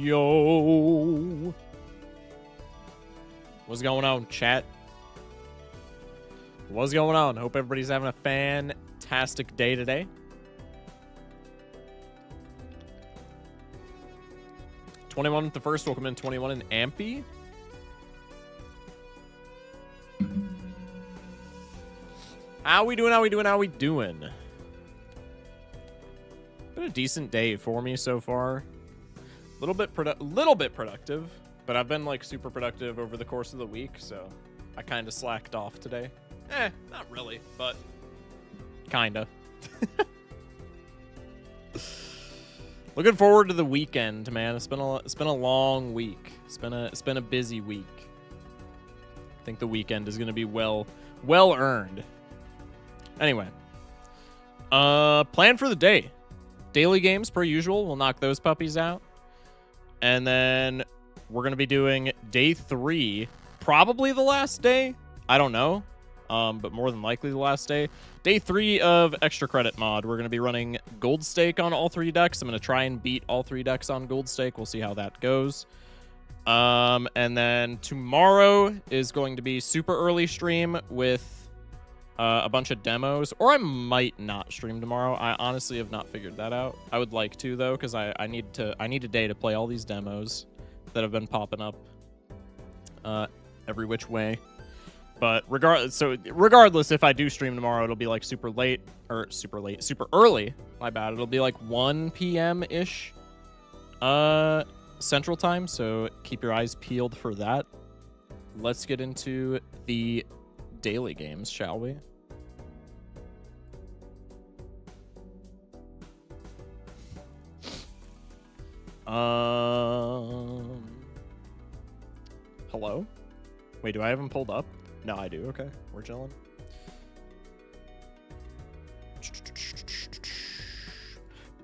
Yo. What's going on, chat? What's going on? Hope everybody's having a fantastic day today. $21 at the first. Welcome in 21 in Amphi. How we doing? How we doing? How we doing? Been a decent day for me so far. Little bit productive, but I've been like super productive over the course of the week, so I kind of slacked off today. Not really, but kinda. Looking forward to the weekend, man. It's been a long week. It's been a busy week. I think the weekend is gonna be well earned. Anyway, plan for the day. Daily games per usual. We'll knock those puppies out. And then we're going to be doing day 3, probably the last day. I don't know, but more than likely the last day. Day 3 of Extra Credit Mod. We're going to be running Gold Stake on all 3 decks. I'm going to try and beat all 3 decks on Gold Stake. We'll see how that goes. And then tomorrow is going to be super early stream with a bunch of demos, or I might not stream tomorrow. I honestly have not figured that out. I would like to though, because I need a day to play all these demos that have been popping up every which way. But regardless, if I do stream tomorrow, it'll be like super early. My bad. It'll be like 1 p.m. ish, Central Time. So keep your eyes peeled for that. Let's get into the daily games, shall we? Hello? Wait, do I have him pulled up? No, I do. Okay, we're chilling.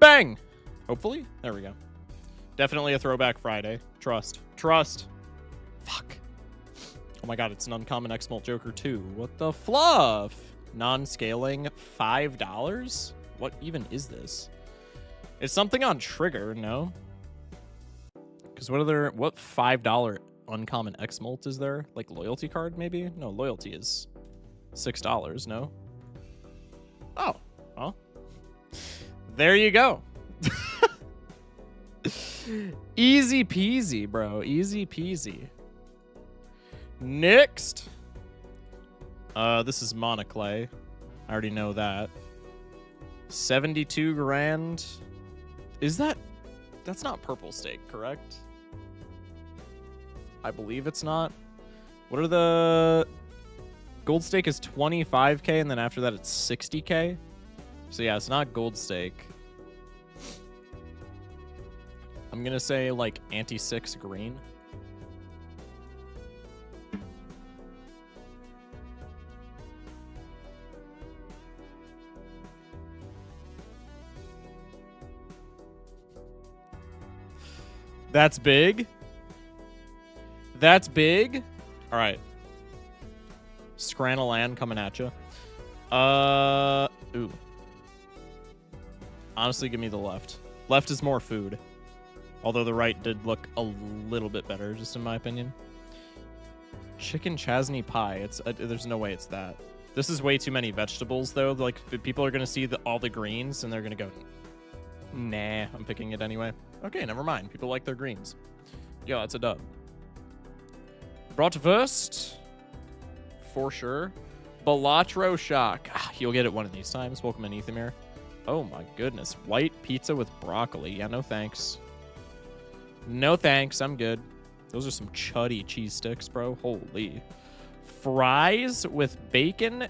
Bang! Hopefully. There we go. Definitely a throwback Friday. Trust. Fuck. Oh my god, it's an uncommon X-Molt Joker 2. What the fluff? Non-scaling $5? What even is this? It's something on Trigger, no? Because what $5 uncommon X-Molt is there? Like loyalty card, maybe? No, loyalty is $6, no? Oh, well. There you go. Easy peasy, bro. Easy peasy. Next. This is Monoclay. I already know that. 72 grand. Is that... That's not purple stake, correct? I believe it's not. What are the... Gold stake is 25k, and then after that it's 60k. So yeah, it's not gold stake. I'm gonna say like anti-6 green. That's big. That's big. All right. Scranalan coming at you. Ooh. Honestly, give me the left. Left is more food. Although the right did look a little bit better, just in my opinion. Chicken chasney pie. It's there's no way it's that. This is way too many vegetables, though. Like, people are going to see all the greens, and they're going to go, nah, I'm picking it anyway. Okay, never mind. People like their greens. Yo, that's a dub. Brought to first. For sure. Balatro Shock. You'll get it one of these times. Welcome in, Ethamir. Oh my goodness. White pizza with broccoli. Yeah, no thanks. No thanks. I'm good. Those are some chuddy cheese sticks, bro. Holy. Fries with bacon,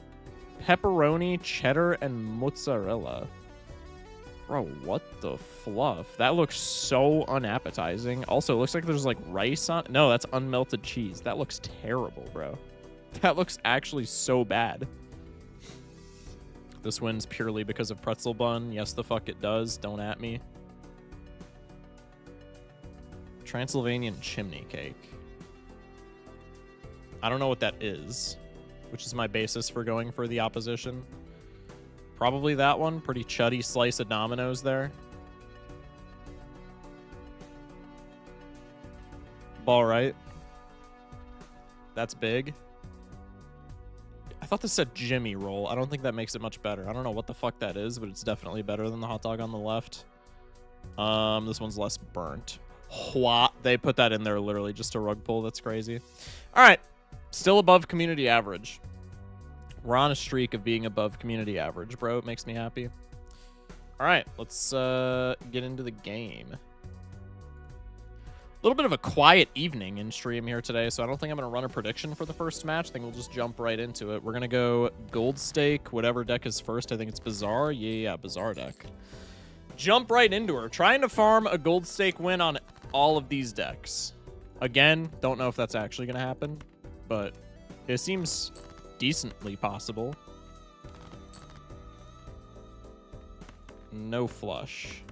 pepperoni, cheddar, and mozzarella. Bro, what the fluff? That looks so unappetizing. Also, it looks like there's like rice on... No, that's unmelted cheese. That looks terrible, bro. That looks actually so bad. This wins purely because of pretzel bun. Yes, the fuck it does. Don't at me. Transylvanian chimney cake. I don't know what that is, which is my basis for going for the opposition. Probably that one. Pretty chuddy slice of Domino's there. football, right? That's big. I thought this said Jimmy roll. I don't think that makes it much better. I don't know what the fuck that is, but it's definitely better than the hot dog on the left. This one's less burnt. What? They put that in there literally just a rug pull. That's crazy. All right. Still above community average. We're on a streak of being above community average, bro. It makes me happy. All right. Let's get into the game. A little bit of a quiet evening in stream here today, so I don't think I'm going to run a prediction for the first match. I think we'll just jump right into it. We're going to go gold stake, whatever deck is first. I think it's Bazaar. Yeah, Bazaar deck. Jump right into her. Trying to farm a gold stake win on all of these decks. Again, don't know if that's actually going to happen, but it seems decently possible. No flush.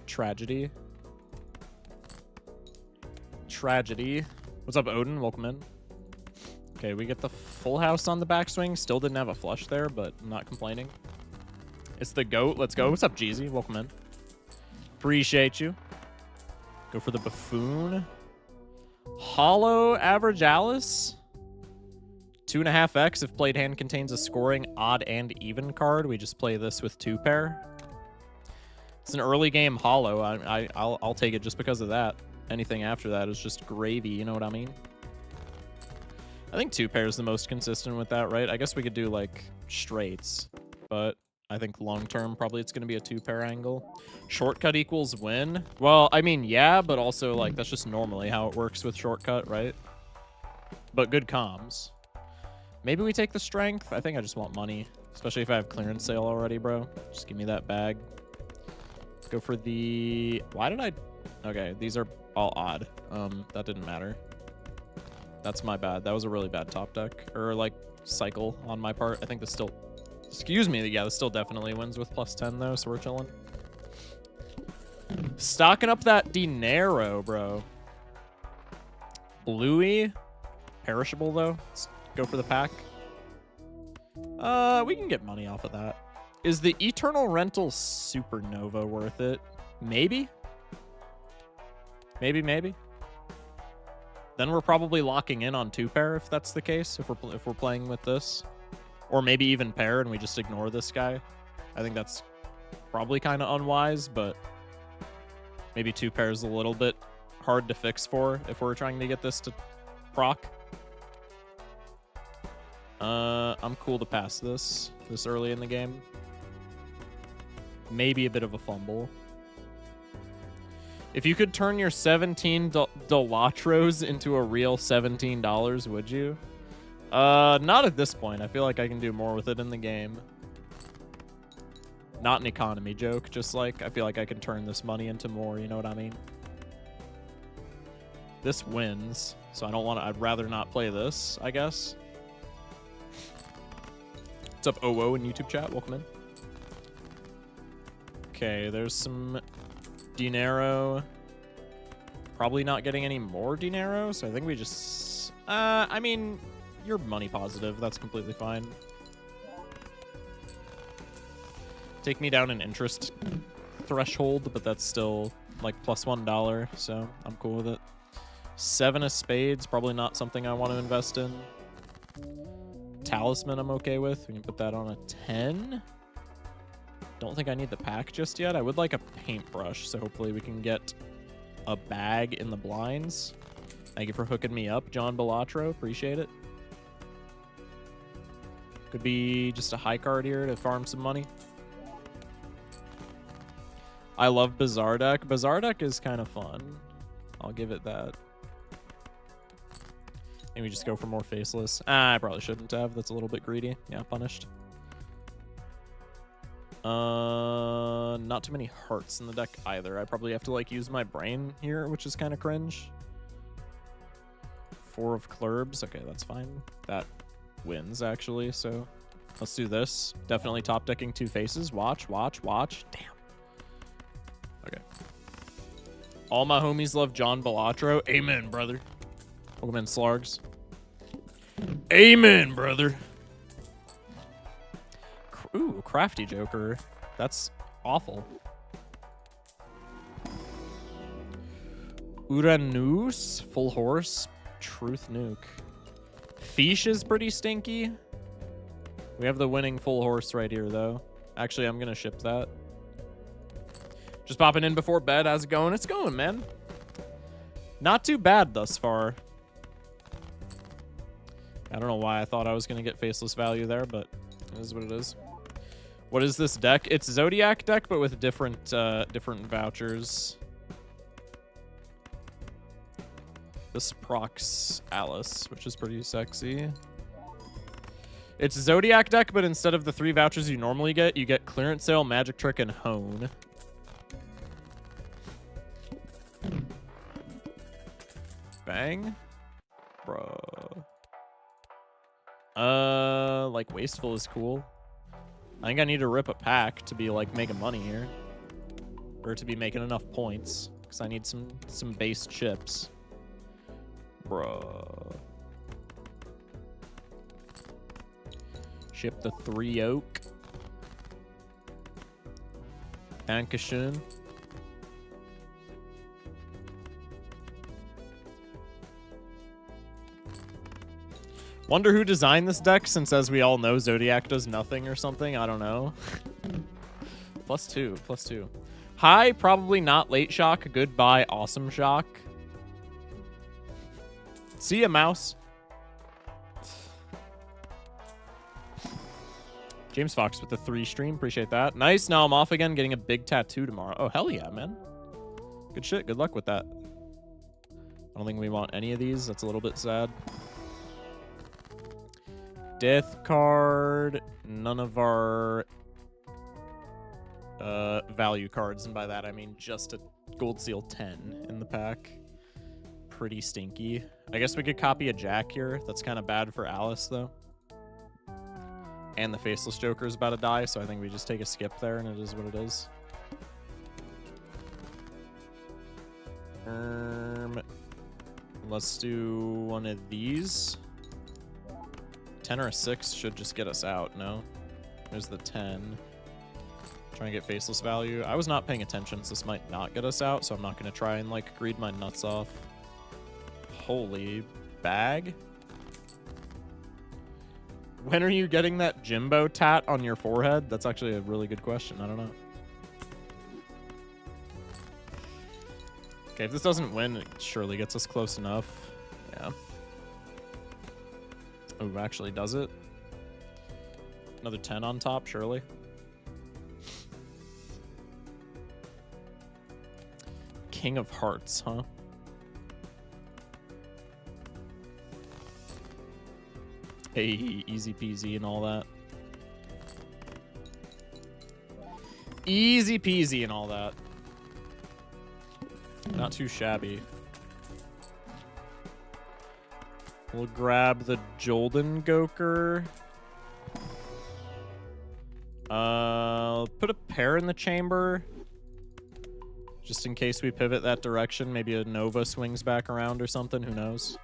Tragedy. Tragedy. What's up, Odin? Welcome in. Okay, we get the full house on the backswing. Still didn't have a flush there, but I'm not complaining. It's the GOAT. Let's go. What's up, Jeezy? Welcome in. Appreciate you. Go for the buffoon. Hollow average Alice. 2.5x if played hand contains a scoring odd and even card. We just play this with 2 pair. It's an early game hollow. I'll take it just because of that. Anything after that is just gravy, you know what I mean? I think 2 pair is the most consistent with that, right? I guess we could do, like, straights, but I think long-term, probably it's going to be a 2 pair angle. Shortcut equals win? Well, I mean, yeah, but also, like, that's just normally how it works with shortcut, right? But good comms. Maybe we take the strength? I think I just want money, especially if I have clearance sale already, bro. Just give me that bag. Go for the... Why did I... Okay, these are all odd. That didn't matter. That's my bad. That was a really bad top deck. Or, like, cycle on my part. I think this still... Excuse me. Yeah, this still definitely wins with +10, though, so we're chilling. Stocking up that dinero, bro. Bluey. Perishable, though. Let's go for the pack. We can get money off of that. Is the Eternal Rental Supernova worth it? Maybe? Maybe. Then we're probably locking in on 2 pair if that's the case, if we're playing with this. Or maybe even pair and we just ignore this guy. I think that's probably kind of unwise, but maybe 2 pair is a little bit hard to fix for if we're trying to get this to proc. I'm cool to pass this early in the game. Maybe a bit of a fumble. If you could turn your 17 BALATROs into a real $17, would you? Not at this point. I feel like I can do more with it in the game. Not an economy joke, just like I feel like I can turn this money into more, you know what I mean? This wins, so I don't want to... I'd rather not play this, I guess. What's up, OO in YouTube chat? Welcome in. Okay, there's some dinero. Probably not getting any more dinero, so I think we just... I mean, you're money positive. That's completely fine. Take me down an interest threshold, but that's still like +$1, so I'm cool with it. 7 of spades, probably not something I want to invest in. Talisman I'm okay with. We can put that on a 10. Don't think I need the pack just yet. I would like a paintbrush, so hopefully we can get a bag in the blinds. Thank you for hooking me up, John BALATRO. Appreciate it. Could be just a high card here to farm some money. I love Bazaar deck. Bazaar deck is kind of fun. I'll give it that. Maybe just go for more faceless. I probably shouldn't have. That's a little bit greedy. Yeah, punished. Not too many hearts in the deck either. I probably have to like use my brain here, which is kind of cringe. 4 of clurbs. Okay, that's fine. That wins actually. So let's do this. Definitely top decking 2 faces. Watch. Damn. Okay. All my homies love John BALATRO. Amen, brother. Welcome in, Slargs. Amen, brother. Ooh, crafty Joker. That's awful. Uranus, full horse, truth nuke. Fish is pretty stinky. We have the winning full horse right here, though. Actually, I'm going to ship that. Just popping in before bed. How's it going? It's going, man. Not too bad thus far. I don't know why I thought I was going to get faceless value there, but it is what it is. What is this deck? It's Zodiac deck, but with different vouchers. This procs Alice, which is pretty sexy. It's Zodiac deck, but instead of the 3 vouchers you normally get, you get Clearance Sale, Magic Trick, and Hone. Bang. Bro. Like Wasteful is cool. I think I need to rip a pack to be like making money here. Or to be making enough points. Because I need some base chips. Bruh. Ship the 3 oak. Dankeschön. Wonder who designed this deck, since as we all know, Zodiac does nothing or something. I don't know. +2, +2. Hi, probably not late shock. Goodbye, awesome shock. See ya, mouse. James Fox with the 3 stream. Appreciate that. Nice. Now I'm off again, getting a big tattoo tomorrow. Oh, hell yeah, man. Good shit. Good luck with that. I don't think we want any of these. That's a little bit sad. Death card. None of our value cards. And by that, I mean just a gold seal 10 in the pack. Pretty stinky. I guess we could copy a Jack here. That's kind of bad for Alice, though. And the Faceless Joker is about to die, so I think we just take a skip there, and it is what it is. Let's do one of these. 10 or a 6 should just get us out, no? There's the 10. Try and get Faceless value. I was not paying attention, so this might not get us out, so I'm not going to try and, like, greed my nuts off. Holy bag. When are you getting that Jimbo tat on your forehead? That's actually a really good question. I don't know. Okay, if this doesn't win, it surely gets us close enough. Yeah. Oh, actually does it? Another 10 on top, surely. King of Hearts, huh? Hey, easy peasy and all that. Easy peasy and all that. Not too shabby. We'll grab the Jolden Goker. Put a pair in the chamber. Just in case we pivot that direction. Maybe a Nova swings back around or something. Who knows?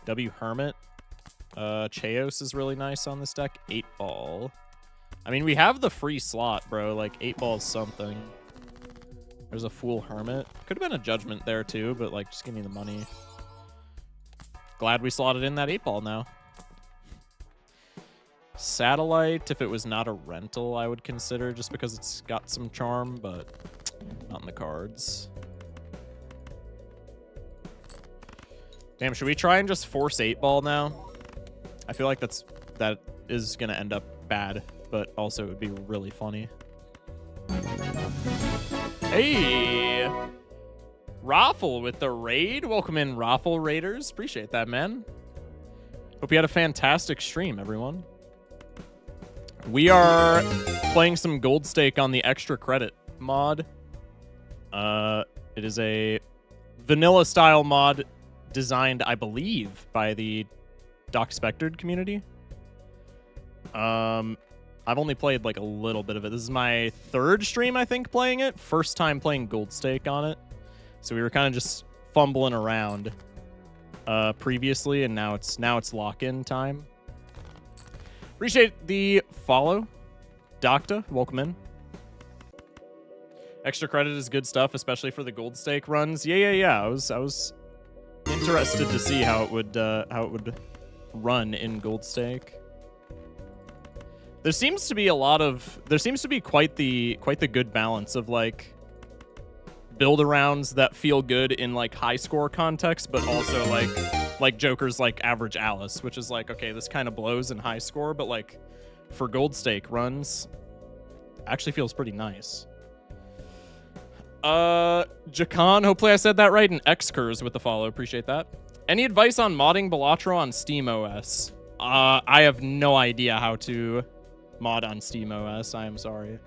W Hermit. Chaos is really nice on this deck. 8-ball. I mean, we have the free slot, bro. Like, 8-ball's something. There's a Fool Hermit. Could have been a Judgment there, too, but, like, just give me the money. Glad we slotted in that 8-ball now. Satellite, if it was not a rental, I would consider, just because it's got some charm, but not in the cards. Damn, should we try and just force 8-ball now? I feel like that is going to end up bad, but also it would be really funny. Hey! Raffle with the raid. Welcome in, Raffle Raiders. Appreciate that, man. Hope you had a fantastic stream, everyone. We are playing some Gold Stake on the Extra Credit mod. It is a vanilla-style mod designed, I believe, by the Doc Spectred community. I've only played like a little bit of it. This is my 3rd stream, I think, playing it. First time playing Gold Stake on it. So we were kind of just fumbling around previously, and now it's lock-in time. Appreciate the follow. Doctor, welcome in. Extra credit is good stuff, especially for the gold stake runs. Yeah. I was interested to see how it would run in gold stake. There seems to be quite the good balance of like build arounds that feel good in like high score context, but also like Joker's like average Alice, which is like, okay, this kind of blows in high score, but like for gold stake runs actually feels pretty nice. Jakan, hopefully I said that right, and Xkers with the follow, appreciate that. Any advice on modding Balatro on SteamOS? I have no idea how to mod on SteamOS, I am sorry.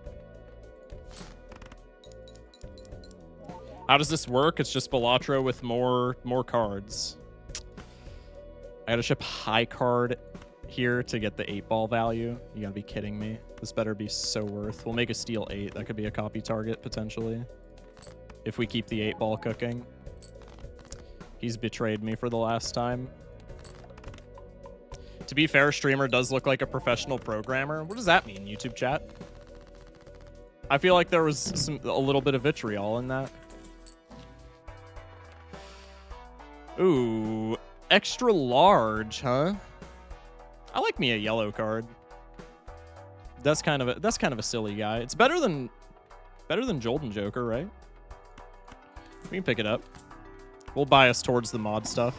How does this work? It's just Balatro with more cards. I gotta ship high card here to get the 8-ball value. You gotta be kidding me. This better be so worth. We'll make a steel 8. That could be a copy target, potentially. If we keep the 8-ball cooking. He's betrayed me for the last time. To be fair, streamer does look like a professional programmer. What does that mean, YouTube chat? I feel like there was a little bit of vitriol in that. Ooh, extra large, huh? I like me a yellow card. That's kind of a silly guy. It's better than Jolden Joker, right? We can pick it up. We'll bias towards the mod stuff.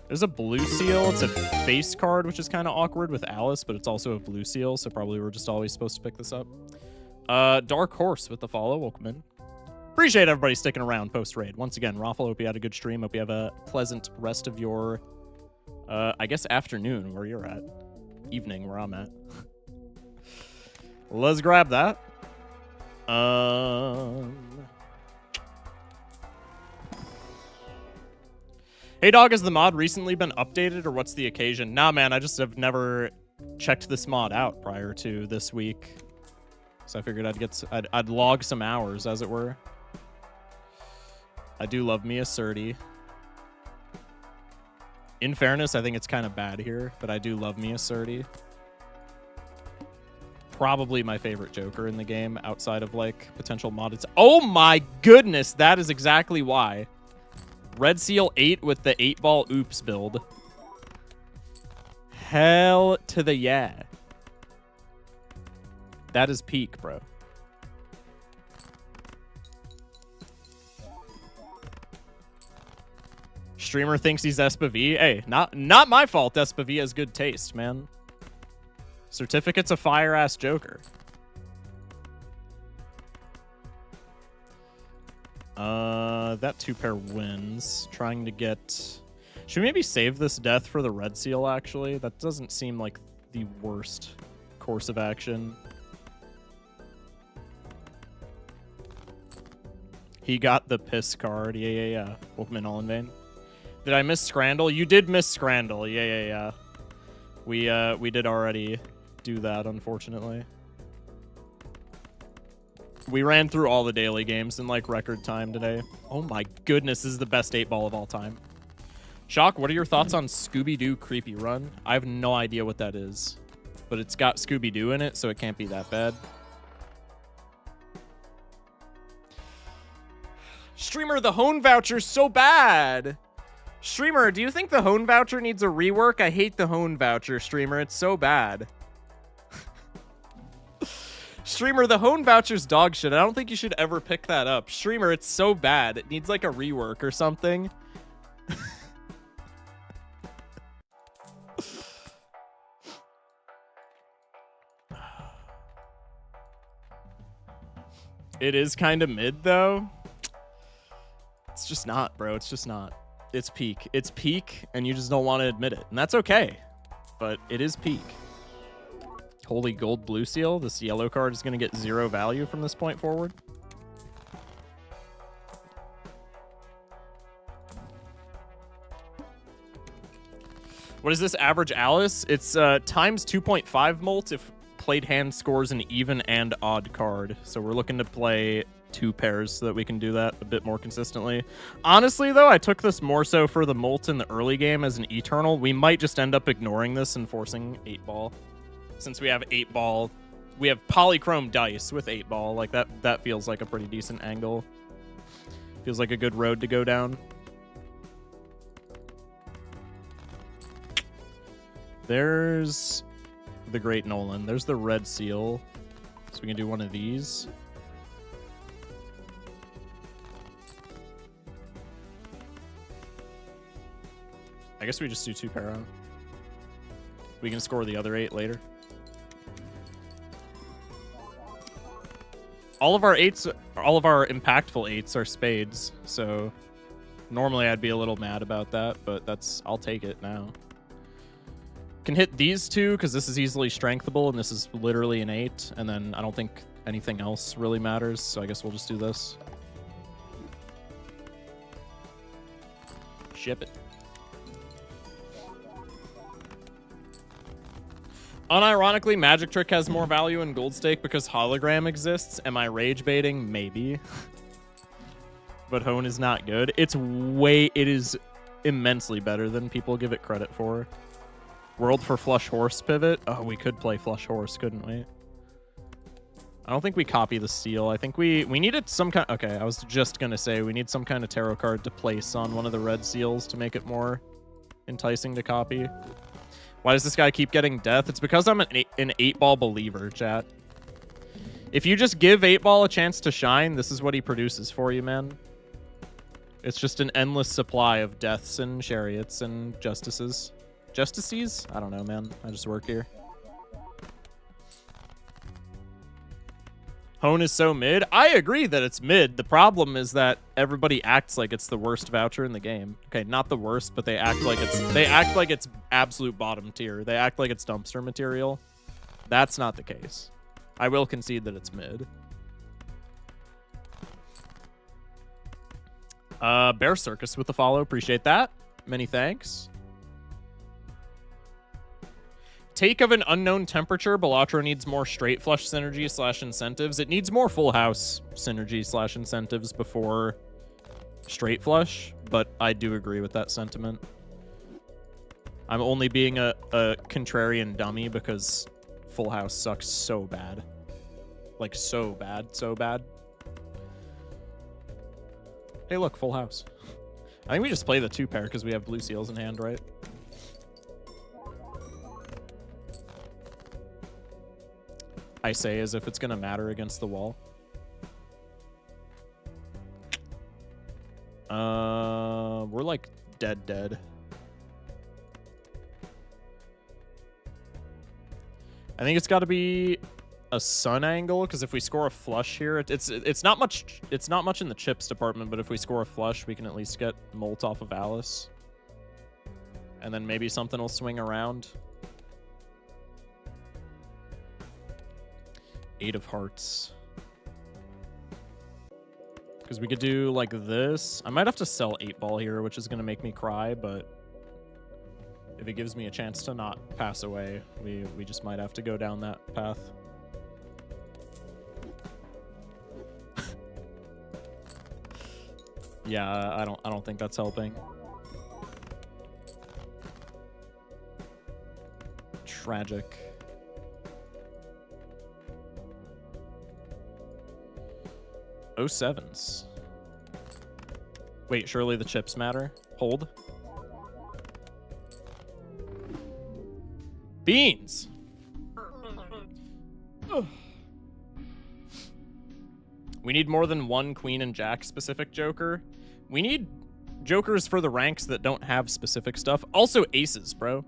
There's a blue seal. It's a face card, which is kind of awkward with Alice, but it's also a blue seal, so probably we're just always supposed to pick this up. Dark Horse with the follow. Welcome in. Appreciate everybody sticking around post-raid. Once again, Raffle, hope you had a good stream. Hope you have a pleasant rest of your, I guess, afternoon where you're at. Evening where I'm at. Let's grab that. Hey dog, has the mod recently been updated or what's the occasion? Nah, man, I just have never checked this mod out prior to this week. So I figured I'd log some hours, as it were. I do love me a Surdy. In fairness, I think it's kind of bad here, but I do love me a Surdy. Probably my favorite Joker in the game, outside of, like, potential modded... Oh my goodness, that is exactly why. Red Seal 8 with the 8-ball oops build. Hell to the yeah. That is peak, bro. Streamer thinks he's SPV. Hey, not my fault SPV has good taste, man. Certificate's a fire-ass Joker. That 2-pair wins. Trying to get... Should we maybe save this death for the Red Seal, actually? That doesn't seem like the worst course of action. He got the piss card. Yeah. Welcome in all in vain. Did I miss Scrandle? You did miss Scrandle. Yeah. We did already do that, unfortunately. We ran through all the daily games in, like, record time today. Oh my goodness, this is the best 8-ball of all time. Shock, what are your thoughts on Scooby-Doo Creepy Run? I have no idea what that is. But it's got Scooby-Doo in it, so it can't be that bad. Streamer, the Hone Voucher's so bad! Streamer, do you think the Hone Voucher needs a rework? I hate the Hone Voucher, Streamer. It's so bad. Streamer, the Hone Voucher's dog shit. I don't think you should ever pick that up. Streamer, it's so bad. It needs like a rework or something. It is kind of mid, though. It's just not, bro. It's just not. It's peak. It's peak, and you just don't want to admit it. And that's okay. But it is peak. Holy gold blue seal. This yellow card is going to get 0 value from this point forward. What is this average Alice? It's times 2.5 molt if played hand scores an even and odd card. So we're looking to play 2 pairs so that we can do that a bit more consistently. Honestly, though, I took this more so for the molt in the early game as an Eternal. We might just end up ignoring this and forcing 8-ball. Since we have 8-ball We have polychrome dice with 8-ball. Like, that feels like a pretty decent angle. Feels like a good road to go down. There's the Great Nolan. There's the Red Seal. So we can do one of these. I guess we just do 2 para. We can score the other 8 later. All of our impactful 8s are spades, so normally I'd be a little mad about that, but I'll take it now. Can hit these 2 because this is easily strengthable and this is literally an 8, and then I don't think anything else really matters, so I guess we'll just do this. Ship it. Unironically, Magic Trick has more value in Gold Stake because Hologram exists. Am I rage baiting? Maybe. But Hone is not good. It is immensely better than people give it credit for. World for Flush Horse pivot. Oh, we could play Flush Horse, couldn't we? I don't think we copy the seal. I think we needed some kind... Okay, I was just going to say we need some kind of tarot card to place on one of the red seals to make it more enticing to copy. Why does this guy keep getting death? It's because I'm an 8-ball believer, chat. If you just give 8-ball a chance to shine, this is what he produces for you, man. It's just an endless supply of deaths and chariots and justices. Justices? I don't know, man. I just work here. Hone is so mid. I agree that it's mid. The problem is that everybody acts like it's the worst voucher in the game. Okay, not the worst, but they act like it's absolute bottom tier. They act like it's dumpster material. That's not the case. I will concede that it's mid. Bear Circus with the follow. Appreciate that. Many thanks. Take of an unknown temperature. Balatro needs more straight flush synergy / incentives. It needs more full house synergy / incentives before straight flush, but I do agree with that sentiment. I'm only being a contrarian dummy because full house sucks so bad. Like, so bad, so bad. Hey, look, full house. I think we just play the 2 pair because we have blue seals in hand, right? I say as if it's going to matter against the wall. We're like dead. I think it's got to be a sun angle because if we score a flush here, it's not much in the chips department, but if we score a flush, we can at least get Molt off of Alice. And then maybe something will swing around. 8 of hearts. Because we could do like this. I might have to sell 8-ball here, which is going to make me cry, but if it gives me a chance to not pass away, we just might have to go down that path. Yeah, I don't think that's helping. Tragic. Oh, 7s. Wait, surely the chips matter? Hold. Beans! We need more than one queen and jack specific joker. We need jokers for the ranks that don't have specific stuff. Also aces, bro.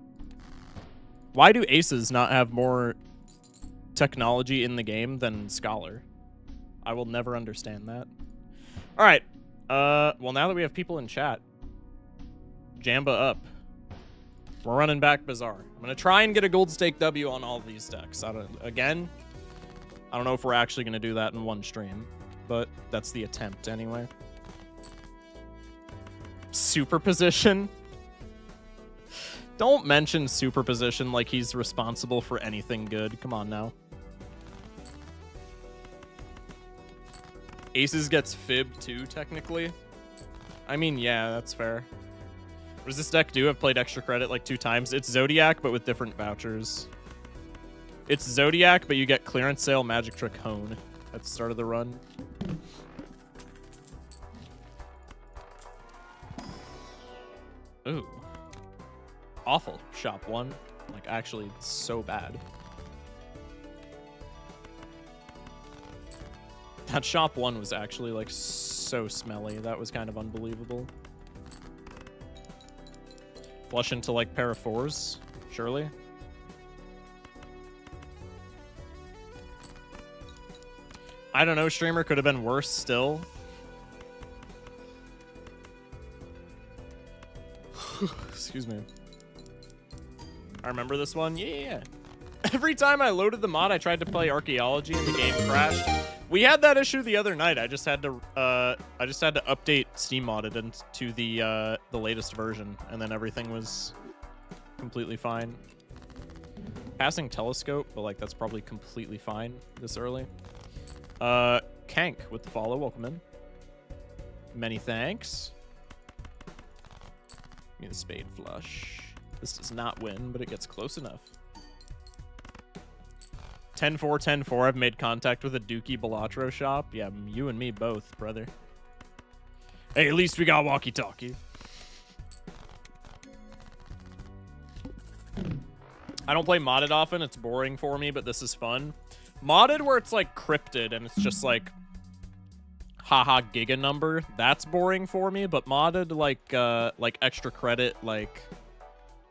Why do aces not have more technology in the game than Scholar? I will never understand that. All right. Well, now that we have people in chat, Jamba up. We're running back Bazaar. I'm going to try and get a gold stake W on all of these decks. Again, I don't know if we're actually going to do that in one stream, but that's the attempt anyway. Superposition. Don't mention superposition like he's responsible for anything good. Come on now. Aces gets fib too, technically. I mean, yeah, that's fair. What does this deck do? I've played extra credit like 2 times. It's Zodiac, but with different vouchers. It's Zodiac, but you get clearance sale magic trick hone at the start of the run. Ooh. Awful. Shop 1. Like, actually, so bad. That shop 1 was actually, like, so smelly. That was kind of unbelievable. Flush into, like, pair of 4s, surely. I don't know, streamer could have been worse still. Excuse me. I remember this one. Yeah. Every time I loaded the mod, I tried to play archaeology and the game crashed. We had that issue the other night. I just had to update Steam modded into the latest version, and then everything was completely fine. Passing telescope, but like that's probably completely fine this early. Kank with the follow, welcome in. Many thanks. Give me the spade flush. This does not win, but it gets close enough. 10-4, 10-4. I've made contact with a Dookie Balatro shop. Yeah, you and me both, brother. Hey, at least we got walkie-talkie. I don't play modded often. It's boring for me, but this is fun. Modded where it's like cryptid and it's just like haha giga number, that's boring for me. But modded like extra credit, like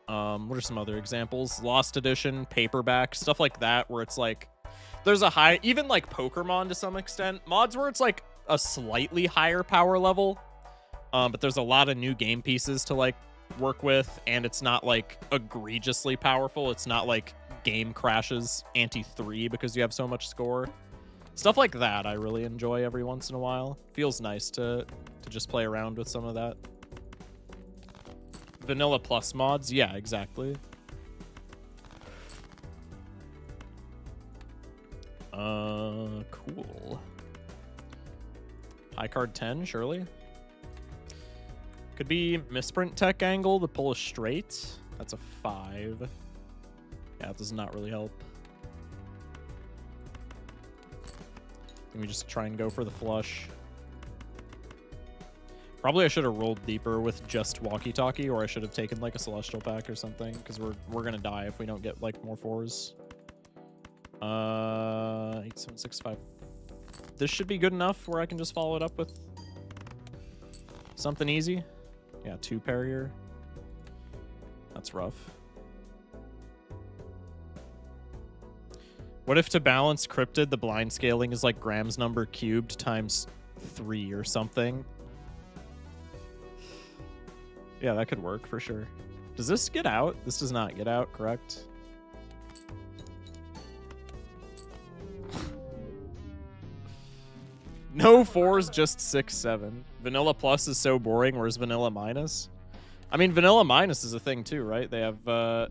what are some other examples? Lost Edition, paperback, stuff like that, where it's like there's a high, even like Pokemon to some extent, mods where it's like a slightly higher power level, but there's a lot of new game pieces to like work with, and it's not like egregiously powerful. It's not like game crashes anti-3 because you have so much score. Stuff like that I really enjoy every once in a while. Feels nice to just play around with some of that. Vanilla plus mods, yeah, exactly. Cool. High card 10, surely. Could be misprint tech angle to pull a straight. That's a 5. Yeah, it does not really help. Can we just try and go for the flush? Probably I should have rolled deeper with just walkie-talkie, or I should have taken like a celestial pack or something, because we're gonna die if we don't get like more 4s. 8, 7, 6, 5. This should be good enough where I can just follow it up with something easy. Yeah, 2 pair here. That's rough. What if to balance cryptid, the blind scaling is like Graham's number cubed times 3 or something? Yeah, that could work for sure. Does this get out? This does not get out, correct? No 4s, just 6, 7. Vanilla plus is so boring, whereas vanilla minus? I mean, vanilla minus is a thing too, right? They have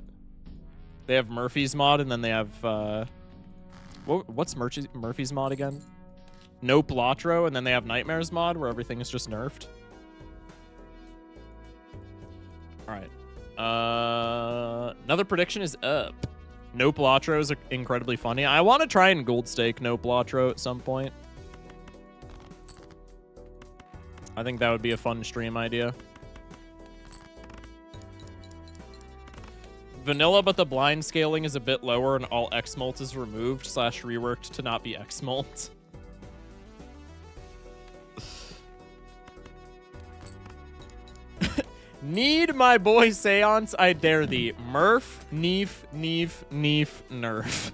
Murphy's mod, and then they have what's Murphy's mod again? No BALATRO, and then they have Nightmares mod, where everything is just nerfed. All right. Another prediction is up. No BALATRO is incredibly funny. I want to try and gold stake No BALATRO at some point. I think that would be a fun stream idea. Vanilla, but the blind scaling is a bit lower and all X-Molt is removed / reworked to not be X-Molt. Need my boy Seance, I dare thee. Murph, Neef, Nerf.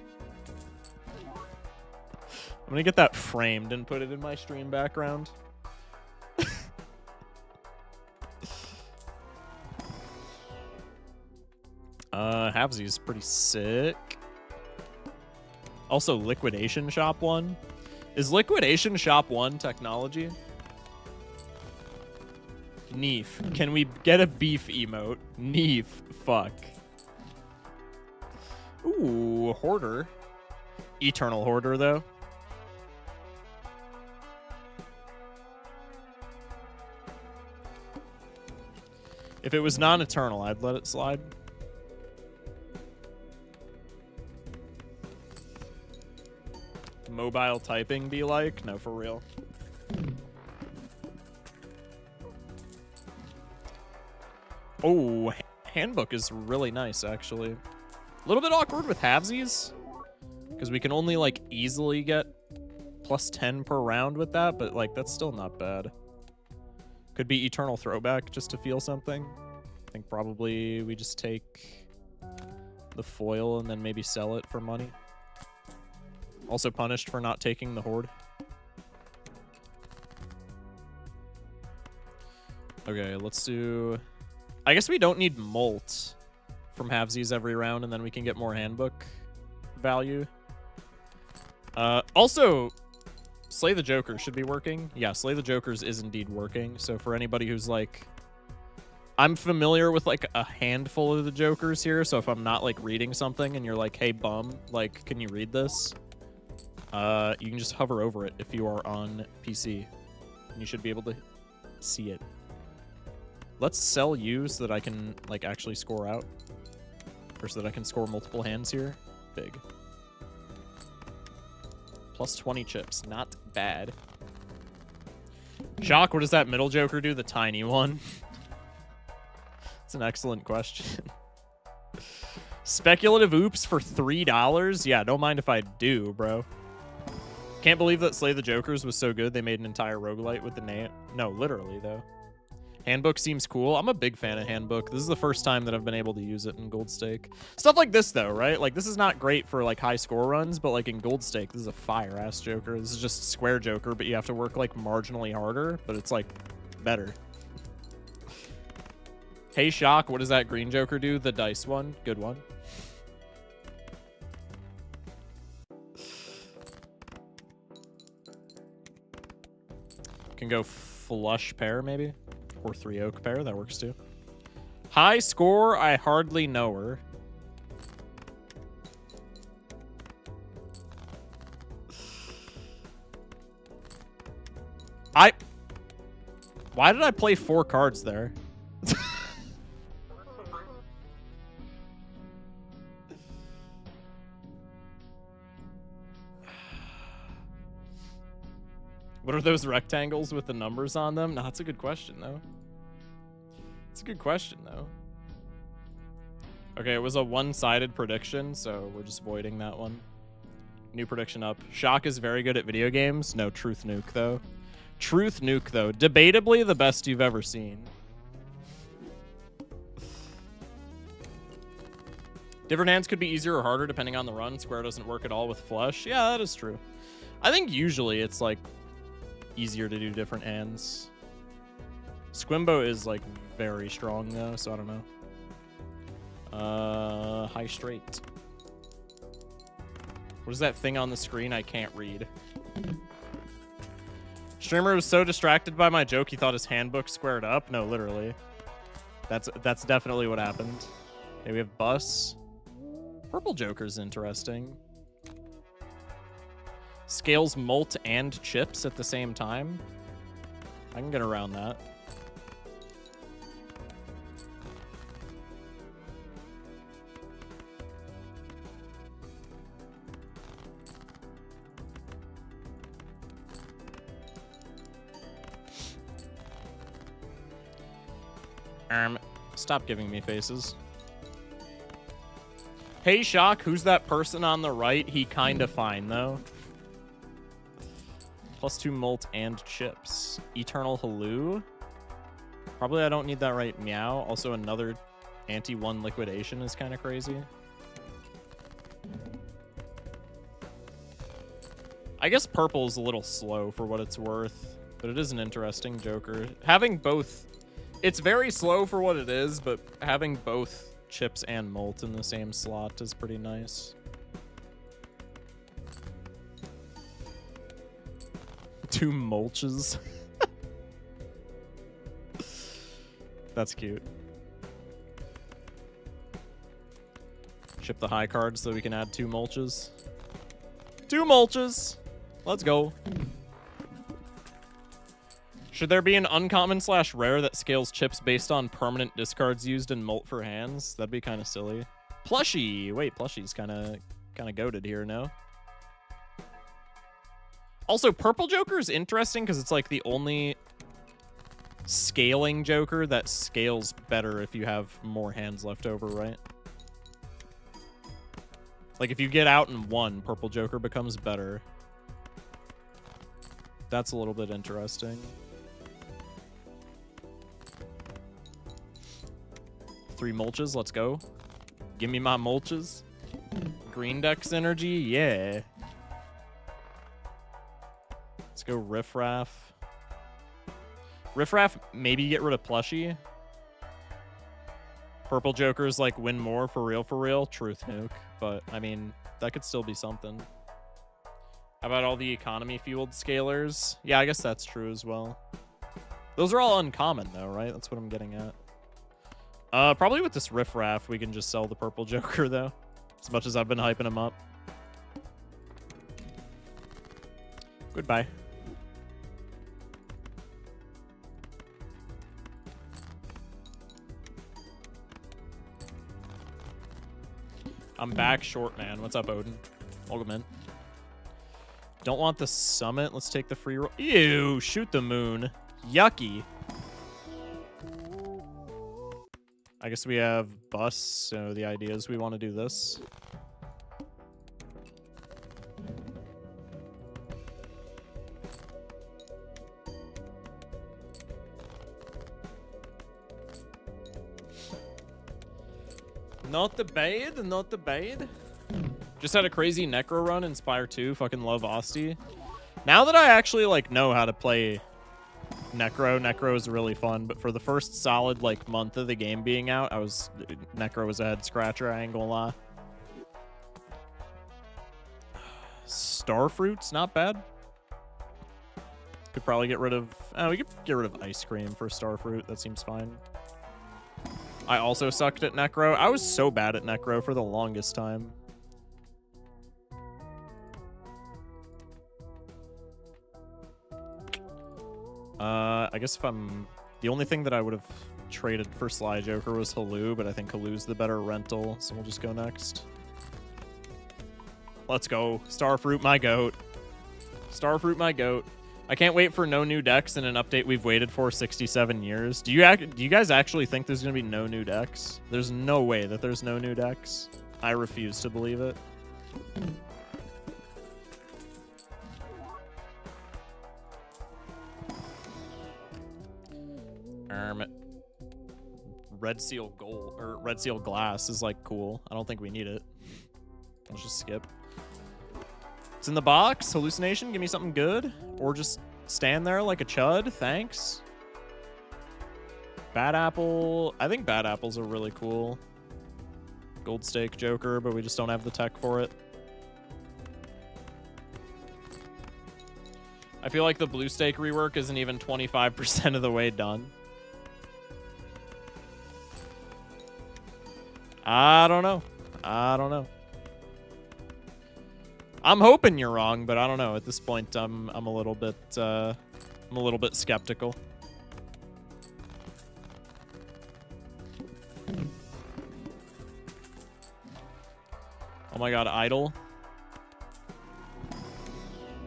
I'm gonna get that framed and put it in my stream background. Halvesy pretty sick. Also, Liquidation Shop 1. Is Liquidation Shop 1 technology? Neef. Can we get a beef emote? Neef. Fuck. Ooh, Hoarder. Eternal Hoarder, though. If it was non-eternal, I'd let it slide. mobile typing be like? No, for real. Oh, handbook is really nice, actually. A little bit awkward with halvesies, because we can only, like, easily get +10 per round with that, but, like, that's still not bad. Could be Eternal Throwback just to feel something. I think probably we just take the foil and then maybe sell it for money. Also punished for not taking the Horde. Okay, let's do... I guess we don't need Molt from halvesies every round, and then we can get more handbook value. Also, Slay the Joker should be working. Yeah, Slay the Jokers is indeed working. So for anybody who's like... I'm familiar with, like, a handful of the Jokers here, so if I'm not, like, reading something and you're like, hey, bum, like, can you read this? You can just hover over it if you are on PC. And you should be able to see it. Let's sell you so that I can, like, actually score out. Or so that I can score multiple hands here. Big. Plus 20 chips. Not bad. Shock, what does that middle Joker do? The tiny one? That's an excellent question. Speculative oops for $3? Yeah, don't mind if I do, bro. Can't believe that Slay the Jokers was so good they made an entire roguelite with the name. No, literally, though. Handbook seems cool. I'm a big fan of Handbook. This is the first time that I've been able to use it in Gold Stake. Stuff like this, though, right? Like, this is not great for, like, high score runs, but, like, in Gold Stake, this is a fire-ass Joker. This is just square Joker, but you have to work, like, marginally harder, but it's, like, better. Hey, Shock, what does that green Joker do? The dice one? Good one. Can go flush pair, maybe? Or 3 oak pair, that works too. High score, I hardly know her. Why did I play 4 cards there? What are those rectangles with the numbers on them? No, that's a good question, though. It's a good question, though. Okay, it was a one-sided prediction, so we're just voiding that one. New prediction up. Shock is very good at video games. No, Truth Nuke, though. Truth Nuke, though. Debatably the best you've ever seen. Different hands could be easier or harder depending on the run. Square doesn't work at all with flush. Yeah, that is true. I think usually it's, like, easier to do different hands. Squimbo is, like, very strong, though, so I don't know. High straight. What is that thing on the screen I can't read? Streamer was so distracted by my joke he thought his handbook squared up. No, literally. That's definitely what happened. Okay, we have Bus. Purple Joker's interesting. Scales Molt and Chips at the same time. I can get around that. Stop giving me faces. Hey, Shock, who's that person on the right? He kinda fine, though. Plus 2 Molt and Chips. Eternal Haloo. Probably I don't need that right meow. Also, another anti-1 liquidation is kind of crazy. I guess purple is a little slow for what it's worth, but it is an interesting Joker. Having both... It's very slow for what it is, but having both Chips and Molt in the same slot is pretty nice. 2 mulches. That's cute. Ship the high card so we can add 2 mulches. 2 mulches! Let's go. Should there be an uncommon / rare that scales chips based on permanent discards used in Molt for hands? That'd be kind of silly. Plushie! Wait, Plushie's kind of goated here, no? Also, Purple Joker is interesting because it's like the only scaling Joker that scales better if you have more hands left over, right? Like if you get out in one, Purple Joker becomes better. That's a little bit interesting. 3 mulches, let's go. Give me my mulches. Green deck synergy, yeah. Let's go Riffraff. Riffraff, maybe get rid of Plushie. Purple Joker's like win more for real, truth nuke. But, I mean, that could still be something. How about all the economy-fueled scalers? Yeah, I guess that's true as well. Those are all uncommon, though, right? That's what I'm getting at. Probably with this Riffraff, we can just sell the Purple Joker, though. As much as I've been hyping him up. Goodbye. I'm back short, man. What's up, Odin? Welcome in. Don't want the summit. Let's take the free roll. Ew, shoot the moon. Yucky. I guess we have bus, so the idea is we want to do this. Not the bad, not the bad. Just had a crazy Necro run in Spire 2. Fucking love Osti. Now that I actually like know how to play Necro is really fun. But for the first solid like month of the game being out, Necro was a head scratcher. I ain't gonna lie. Starfruit's not bad. Could probably get rid of. Oh, we could get rid of Ice Cream for Starfruit. That seems fine. I also sucked at Necro. I was so bad at Necro for the longest time. I guess if I'm... The only thing that I would have traded for Sly Joker was Haloo, but I think Haloo's the better rental, so we'll just go next. Let's go. Starfruit, my goat. Starfruit, my goat. I can't wait for no new decks in an update we've waited for 67 years. Do you guys actually think there's going to be no new decks? There's no way that there's no new decks. I refuse to believe it. Red Seal Gold or Red Seal Glass is like cool. I don't think we need it. Let's just skip. It's in the box. Hallucination, give me something good. Or just stand there like a chud. Thanks. Bad Apple. I think Bad Apples are really cool. Gold Stake Joker, but we just don't have the tech for it. I feel like the Blue Stake rework isn't even 25% of the way done. I don't know. I don't know. I'm hoping you're wrong, but I don't know. At this point, I'm a little bit skeptical. Oh my god, Idol.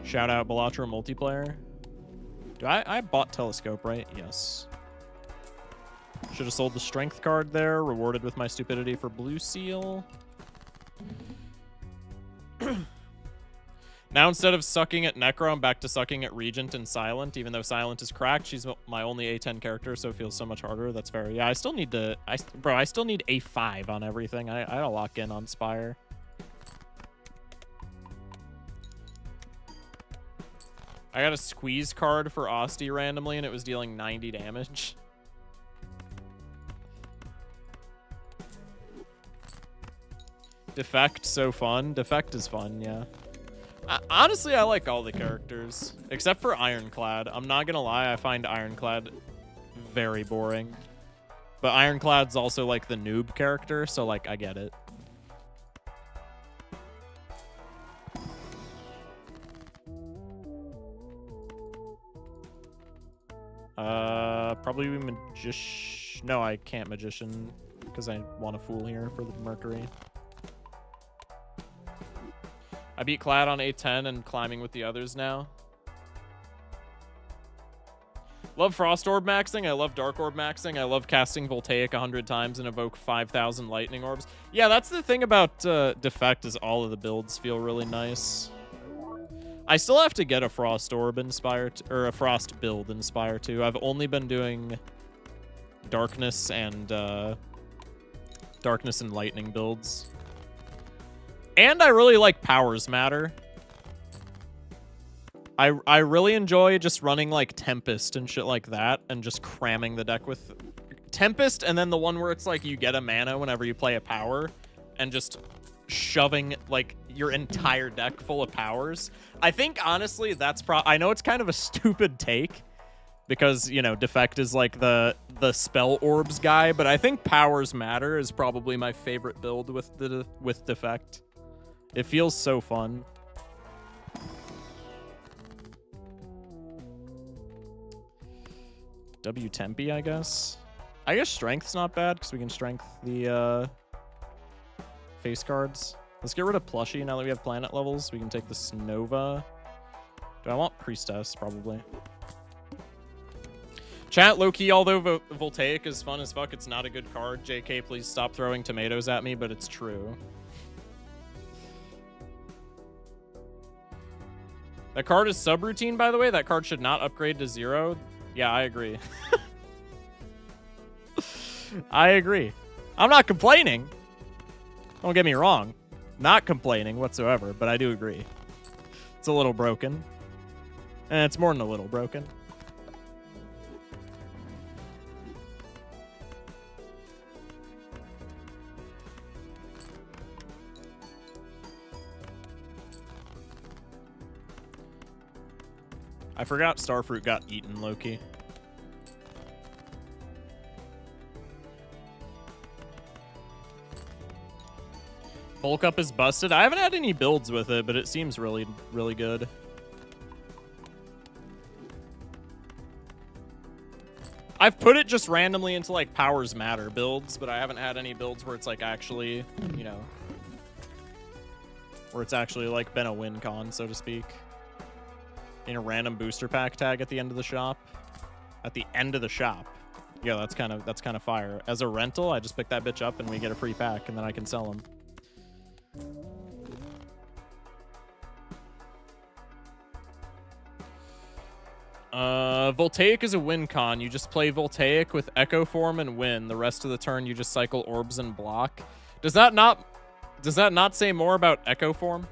Shout out Balatro multiplayer. I bought Telescope, right? Yes. Should have sold the strength card there. Rewarded with my stupidity for Blue Seal. Now instead of sucking at Necro, I'm back to sucking at Regent and Silent. Even though Silent is cracked, she's my only A10 character, so it feels so much harder. That's fair. Yeah, I still need to... I still need A5 on everything. I gotta lock in on Spire. I got a squeeze card for Osti randomly, and it was dealing 90 damage. Defect, so fun. Defect is fun, yeah. Honestly, I like all the characters, except for Ironclad. I'm not gonna lie, I find Ironclad very boring. But Ironclad's also, like, the noob character, so, like, I get it. Probably Magician. No, I can't Magician, because I want a Fool here for the Mercury. I beat Clad on A10 and climbing with the others now. Love Frost Orb maxing. I love Dark Orb maxing. I love casting Voltaic 100 times and evoke 5,000 Lightning Orbs. Yeah, that's the thing about Defect is all of the builds feel really nice. I still have to get a Frost Orb Inspire, or a Frost build Inspire too. I've only been doing Darkness and Lightning builds. And I really like Powers Matter. I really enjoy just running like Tempest and shit like that and just cramming the deck with Tempest, and then the one where it's like you get a mana whenever you play a power and just shoving like your entire deck full of powers. I think honestly that's I know it's kind of a stupid take because, you know, Defect is like the spell orbs guy, but I think Powers Matter is probably my favorite build with Defect. It feels so fun. W Tempe, I guess. I guess Strength's not bad because we can Strength the face cards. Let's get rid of Plushie now that we have planet levels. We can take the Snova. Do I want Priestess? Probably. Chat, low-key, although Voltaic is fun as fuck, it's not a good card. JK, please stop throwing tomatoes at me, but it's true. That card is subroutine, by the way. That card should not upgrade to 0. Yeah, I agree. I agree. I'm not complaining. Don't get me wrong. Not complaining whatsoever, but I do agree. It's a little broken. And it's more than a little broken. I forgot Starfruit got eaten, Loki. Bulk Up is busted. I haven't had any builds with it, but it seems really, really good. I've put it just randomly into like Powers Matter builds, but I haven't had any builds where it's like actually, you know, where it's actually like been a win con, so to speak. In a random booster pack tag at the end of the shop. At the end of the shop. Yeah, that's kind of fire. As a rental, I just pick that bitch up and we get a free pack, and then I can sell them. Voltaic is a win con. You just play Voltaic with Echo Form and win. The rest of the turn you just cycle orbs and block. Does that not say more about Echo Form?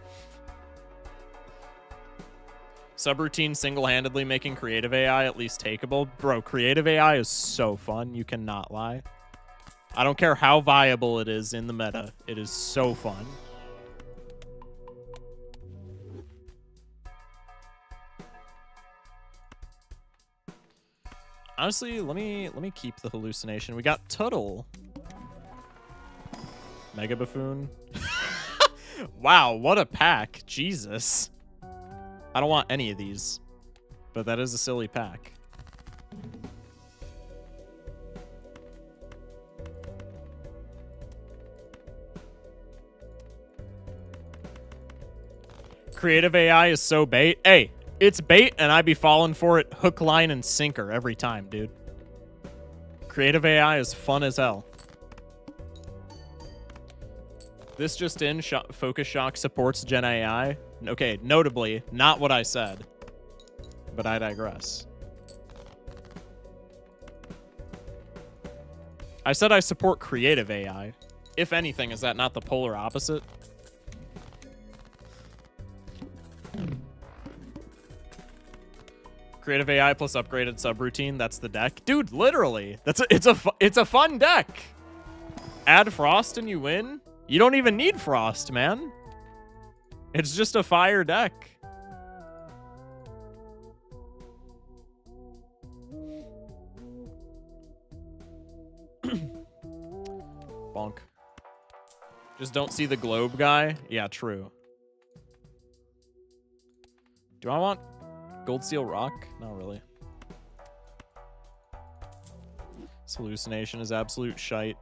Subroutine single-handedly making creative AI at least takeable. Bro, creative AI is so fun. You cannot lie. I don't care how viable it is in the meta. It is so fun. Honestly, let me keep the hallucination. We got Tuttle. Mega Buffoon. Wow, what a pack. Jesus. I don't want any of these, but that is a silly pack. Creative AI is so bait. Hey, it's bait, and I be falling for it hook, line, and sinker every time, dude. Creative AI is fun as hell. This just in, Focus Shock supports Gen AI. Okay, notably, not what I said, but I digress. I said I support creative AI. If anything, is that not the polar opposite? Creative AI plus upgraded subroutine, that's the deck. Dude, literally, it's a fun deck. Add Frost and you win. You don't even need Frost, man. It's just a fire deck. Bonk. Just don't see the globe guy? Yeah, true. Do I want Gold Seal Rock? Not really. This hallucination is absolute shite.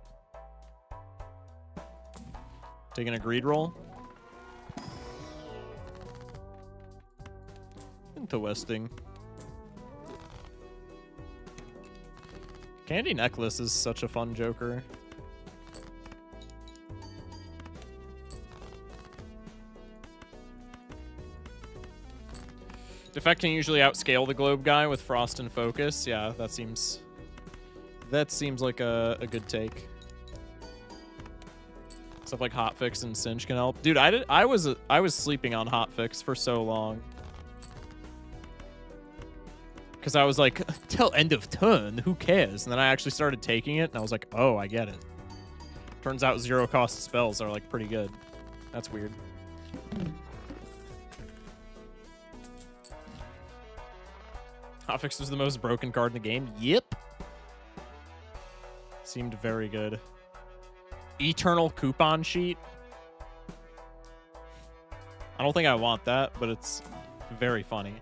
Taking a greed roll. Into Westing. Candy necklace is such a fun joker. Defect can usually outscale the globe guy with frost and focus. Yeah, that seems like a good take. Stuff like hotfix and cinch can help. Dude, I was sleeping on hotfix for so long. Because I was like, till end of turn, who cares? And then I actually started taking it, and I was like, oh, I get it. Turns out zero cost spells are like pretty good. That's weird. Hotfix was the most broken card in the game. Yep. Seemed very good. Eternal coupon sheet. I don't think I want that, but it's very funny.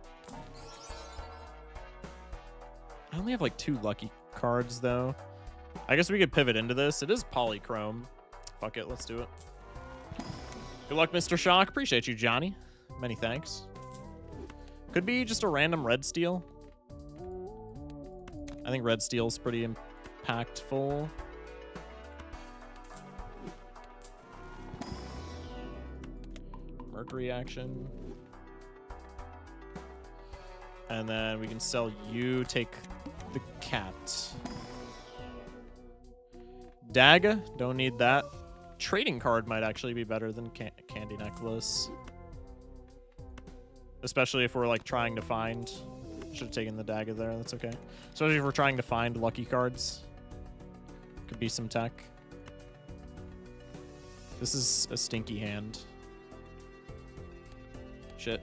I only have like 2 lucky cards, though. I guess we could pivot into this. It is polychrome. Fuck it, let's do it. Good luck, Mr. Shock. Appreciate you, Johnny. Many thanks. Could be just a random red steel. I think red steel's pretty impactful. Mercury action. And then we can sell you, take the cat. Daga, don't need that. Trading card might actually be better than candy necklace. Especially if we're like trying to find... Should have taken the Daga there, that's okay. Especially if we're trying to find lucky cards. Could be some tech. This is a stinky hand. Shit.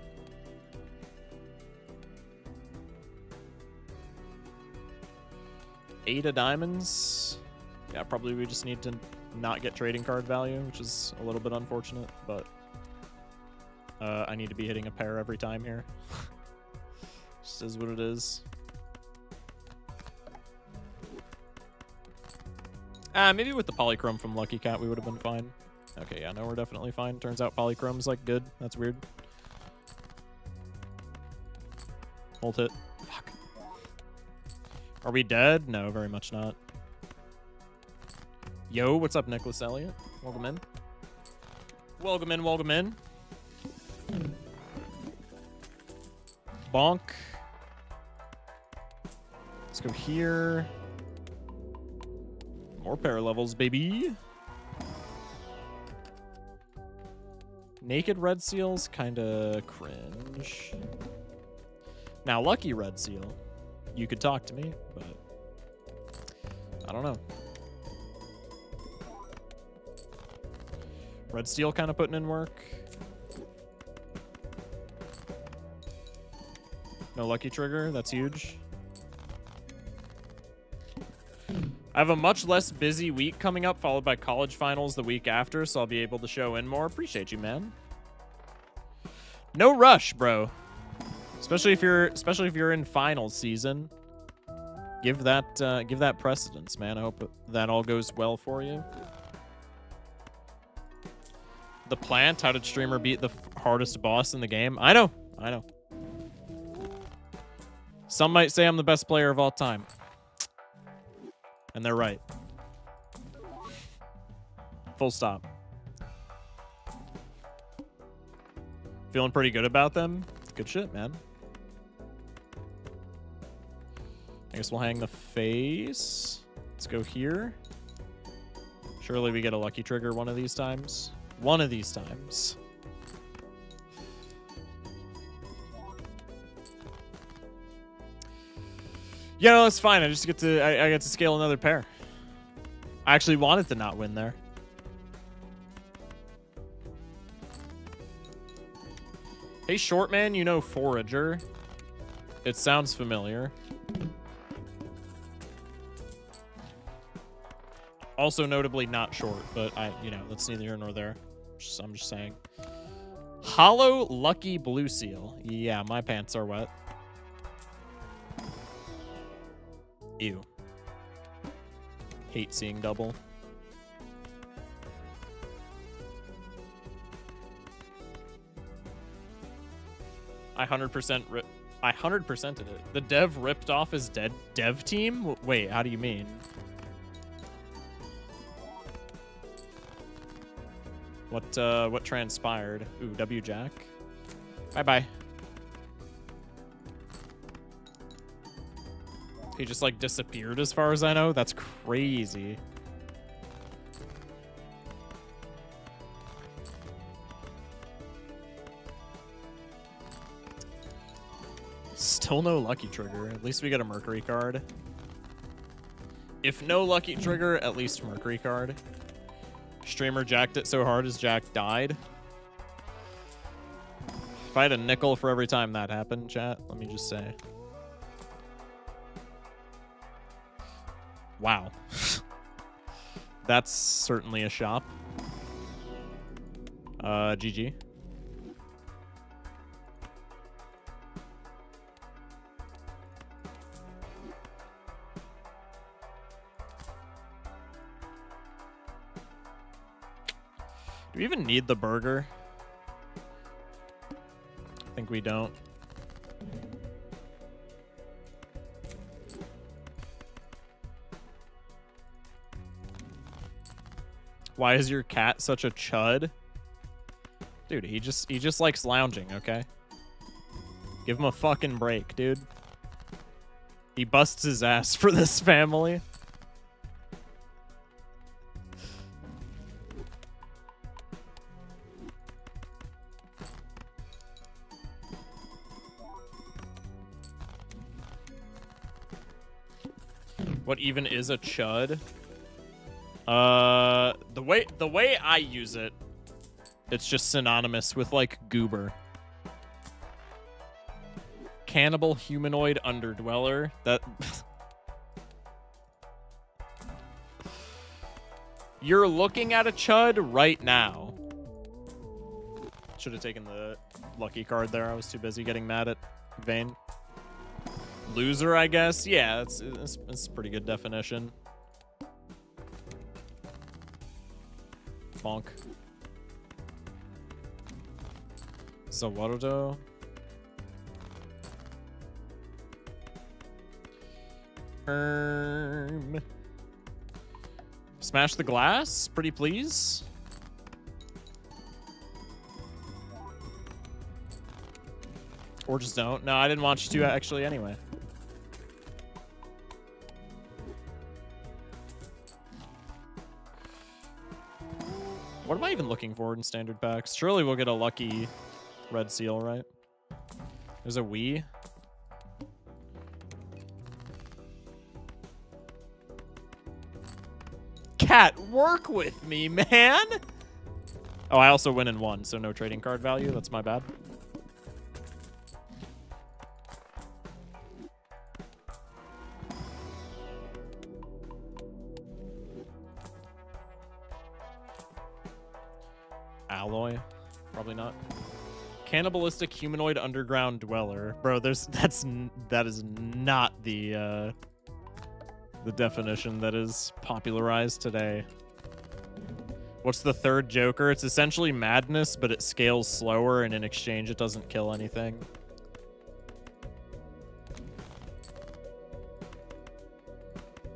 Eight of diamonds. Yeah, probably we just need to not get trading card value, which is a little bit unfortunate, but I need to be hitting a pair every time here. Just is what it is. Maybe with the polychrome from Lucky Cat we would have been fine. Okay, yeah, no, we're definitely fine. Turns out polychrome's like good. That's weird. Ult hit. Fuck. Are we dead? No, very much not. Yo, what's up, Nicholas Elliott? Welcome in. Welcome in, welcome in. Bonk. Let's go here. More pair levels, baby. Naked red seals, kind of cringe. Now, lucky red seal. You could talk to me, but I don't know. Red steel kind of putting in work. No lucky trigger. That's huge. I have a much less busy week coming up, followed by college finals the week after, so I'll be able to show in more. Appreciate you, man. No rush, bro. Especially if you're in finals season. Give that precedence, man. I hope that all goes well for you. The plant. How did streamer beat the hardest boss in the game? I know. I know. Some might say I'm the best player of all time. And they're right. Full stop. Feeling pretty good about them? Good shit, man. I guess we'll hang the face. Let's go here. Surely we get a lucky trigger one of these times. One of these times. Yeah, no, that's fine. I just get to I get to scale another pair. I actually wanted to not win there. Hey, short man, you know Forager. It sounds familiar. Also notably not short, but that's neither here nor there. I'm just saying. Hollow Lucky Blue Seal. Yeah, my pants are wet. Ew. Hate seeing double. I 100% I 100%ed it. The dev ripped off his dev team? Wait, how do you mean? What transpired? Ooh, W Jack. Bye-bye. He just, like, disappeared as far as I know? That's crazy. Still no lucky trigger. At least we get a Mercury card. If no lucky trigger, at least Mercury card. Streamer jacked it so hard as Jack died. If I had a nickel for every time that happened, chat, let me just say. Wow. That's certainly a shop. GG. Do we even need the burger? I think we don't. Why is your cat such a chud? Dude, he just likes lounging, okay? Give him a fucking break, dude. He busts his ass for this family. What even is a chud? The way I use it, it's just synonymous with, like, goober. Cannibal humanoid underdweller. That you're looking at a chud right now. Should have taken the lucky card there. I was too busy getting mad at Vayne. Loser, I guess. Yeah, it's a pretty good definition. Bonk. Zawarudo. Smash the glass, pretty please. Or just don't. No, I didn't want you to actually anyway. What am I even looking for in standard packs? Surely we'll get a lucky red seal, right? There's a Wii. Cat, work with me, man! Oh, I also win in one, so no trading card value. That's my bad. Alloy? Probably not. Cannibalistic humanoid underground dweller. Bro, that is not the definition that is popularized today. What's the third Joker? It's essentially madness, but it scales slower, and in exchange it doesn't kill anything.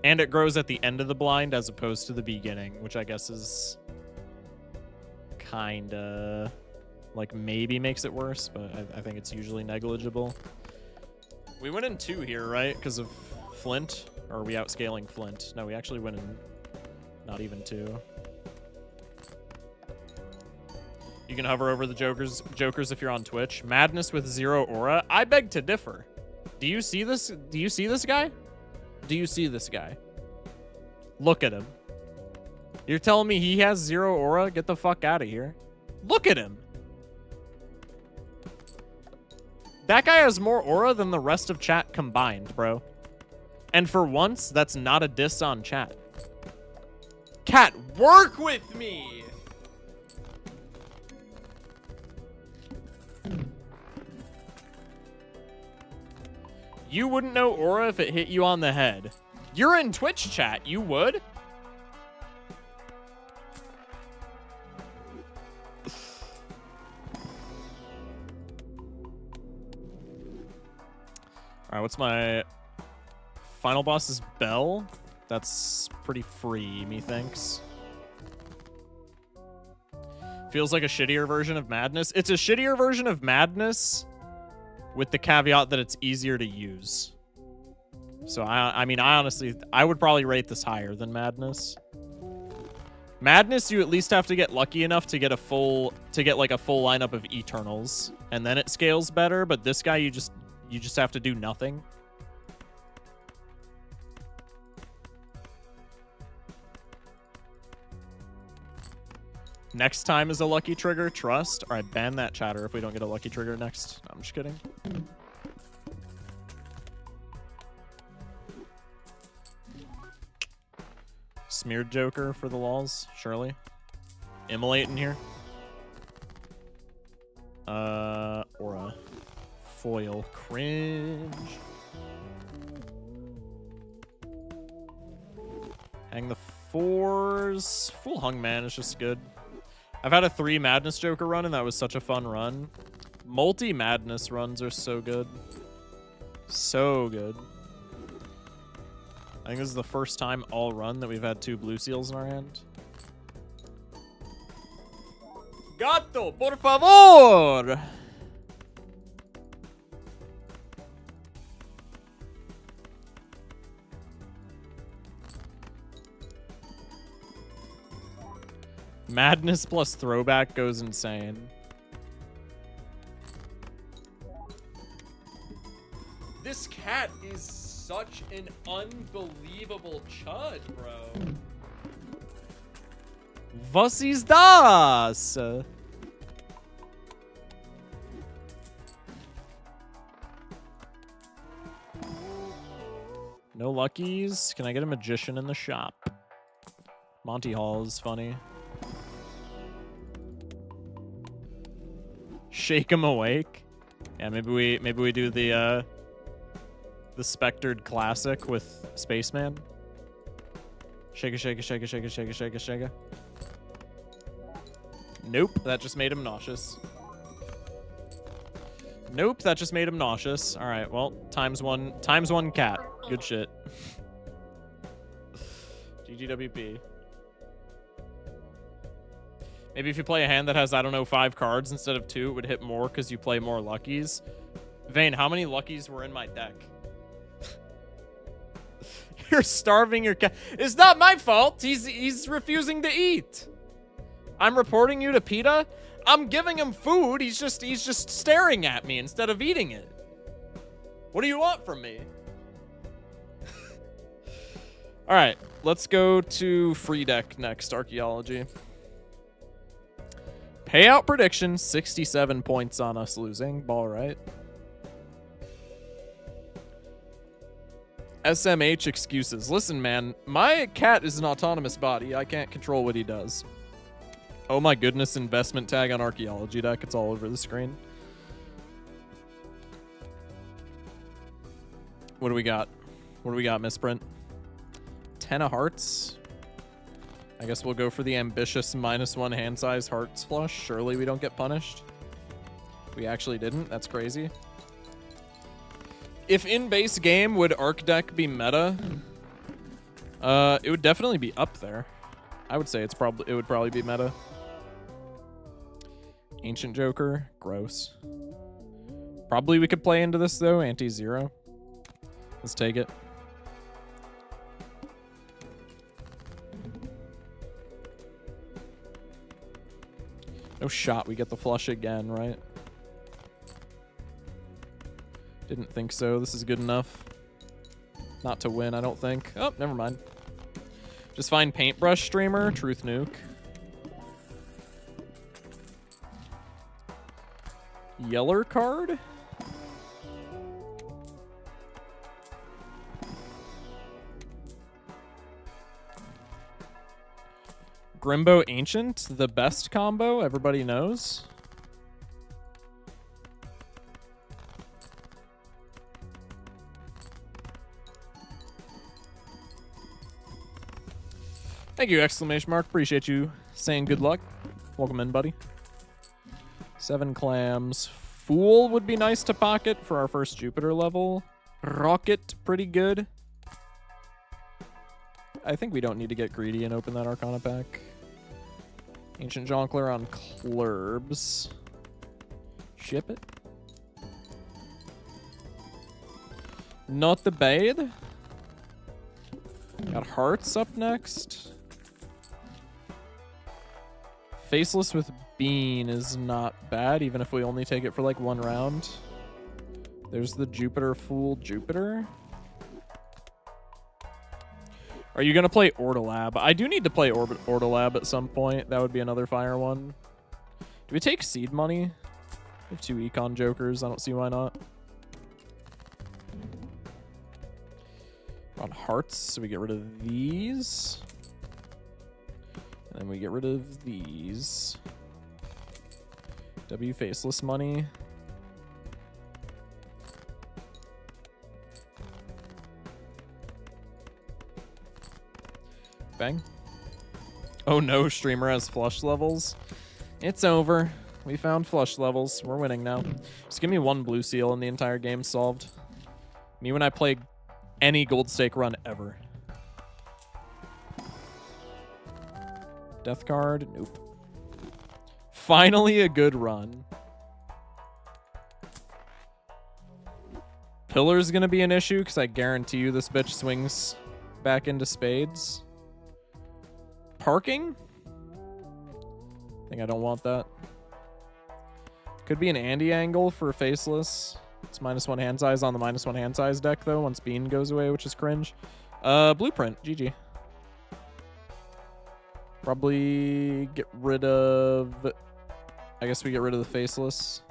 And it grows at the end of the blind as opposed to the beginning, which I guess is kinda like maybe makes it worse, but I think it's usually negligible. We went in 2 here, right? Because of Flint? Or are we outscaling Flint? No, we actually went in not even 2. You can hover over the Jokers if you're on Twitch. Madness with 0 aura. I beg to differ. Do you see this? Do you see this guy? Do you see this guy? Look at him. You're telling me he has 0 aura? Get the fuck out of here. Look at him. That guy has more aura than the rest of chat combined, bro. And for once, that's not a diss on chat. Cat, work with me! You wouldn't know aura if it hit you on the head. You're in Twitch chat. You would? Alright, what's my final boss is Bell. That's pretty free, methinks. Feels like a shittier version of Madness. It's a shittier version of Madness with the caveat that it's easier to use. So I mean, I honestly, I would probably rate this higher than Madness. Madness, you at least have to get lucky enough to get like a full lineup of Eternals, and then it scales better. But this guy, you just have to do nothing. Next time is a lucky trigger. Trust. All right, ban that chatter if we don't get a lucky trigger next. No, I'm just kidding. Smeared Joker for the lols, surely. Immolate in here. Or a foil. Cringe. Hang the 4s. Full Hung Man is just good. I've had a 3 Madness Joker run, and that was such a fun run. Multi-Madness runs are so good. So good. I think this is the first time all run that we've had 2 blue seals in our hand. Gato, por favor! Madness plus throwback goes insane. This cat is such an unbelievable chud, bro. Was ist das? No luckies. Can I get a magician in the shop? Monty Hall is funny. Shake him awake. Yeah, maybe we do the Spectred Classic with Spaceman. Shake a, shake a, shake a, shake a, shake a, shake a, shake a. Nope, that just made him nauseous. Nope, that just made him nauseous. All right, well, times one cat. Good shit. GGWP. Maybe if you play a hand that has, I don't know, 5 cards instead of 2, it would hit more because you play more luckies. Vane, how many luckies were in my deck? You're starving your cat. It's not my fault. He's refusing to eat. I'm reporting you to PETA. I'm giving him food. He's just staring at me instead of eating it. What do you want from me? All right, let's go to free deck next. Archaeology. Payout prediction, 67 points on us losing. Ball right. SMH excuses. Listen, man, my cat is an autonomous body. I can't control what he does. Oh my goodness, investment tag on archaeology deck. It's all over the screen. What do we got? What do we got, Misprint? 10 of hearts. I guess we'll go for the ambitious -1 hand size hearts flush. Surely we don't get punished. We actually didn't. That's crazy. If in base game, would Arc deck be meta? It would definitely be up there. I would say it would probably be meta. Ancient Joker, gross. Probably we could play into this though, anti-zero. Let's take it. No shot we get the flush again, right? Didn't think so. This is good enough. Not to win, I don't think. Oh, never mind. Just find Paintbrush Streamer, Truth Nuke. Yeller card? Grimbo Ancient, the best combo everybody knows. Thank you, exclamation mark. Appreciate you saying good luck. Welcome in, buddy. 7 clams. Fool would be nice to pocket for our first Jupiter level. Rocket, pretty good. I think we don't need to get greedy and open that Arcana pack. Ancient Jongleur on Clurbs. Ship it. Not the bad. Got Hearts up next. Faceless with Bean is not bad, even if we only take it for like 1 round. There's the Jupiter Fool Jupiter. Are you going to play Ortolab? I do need to play Ortolab at some point. That would be another fire one. Do we take seed money? We have 2 Econ Jokers. I don't see why not. We're on Hearts, so we get rid of these. And then we get rid of these. W Faceless money. Bang. Oh no, streamer has flush levels. It's over. We found flush levels. We're winning now. Just give me 1 blue seal and the entire game's solved. Me when I play any gold stake run ever. Death card? Nope. Finally a good run. Pillar's gonna be an issue because I guarantee you this bitch swings back into spades. Parking? I think I don't want that. Could be an Andy angle for Faceless. It's -1 hand size on the -1 hand size deck, though, once Bean goes away, which is cringe. Blueprint. GG. Probably get rid of... I guess we get rid of the Faceless.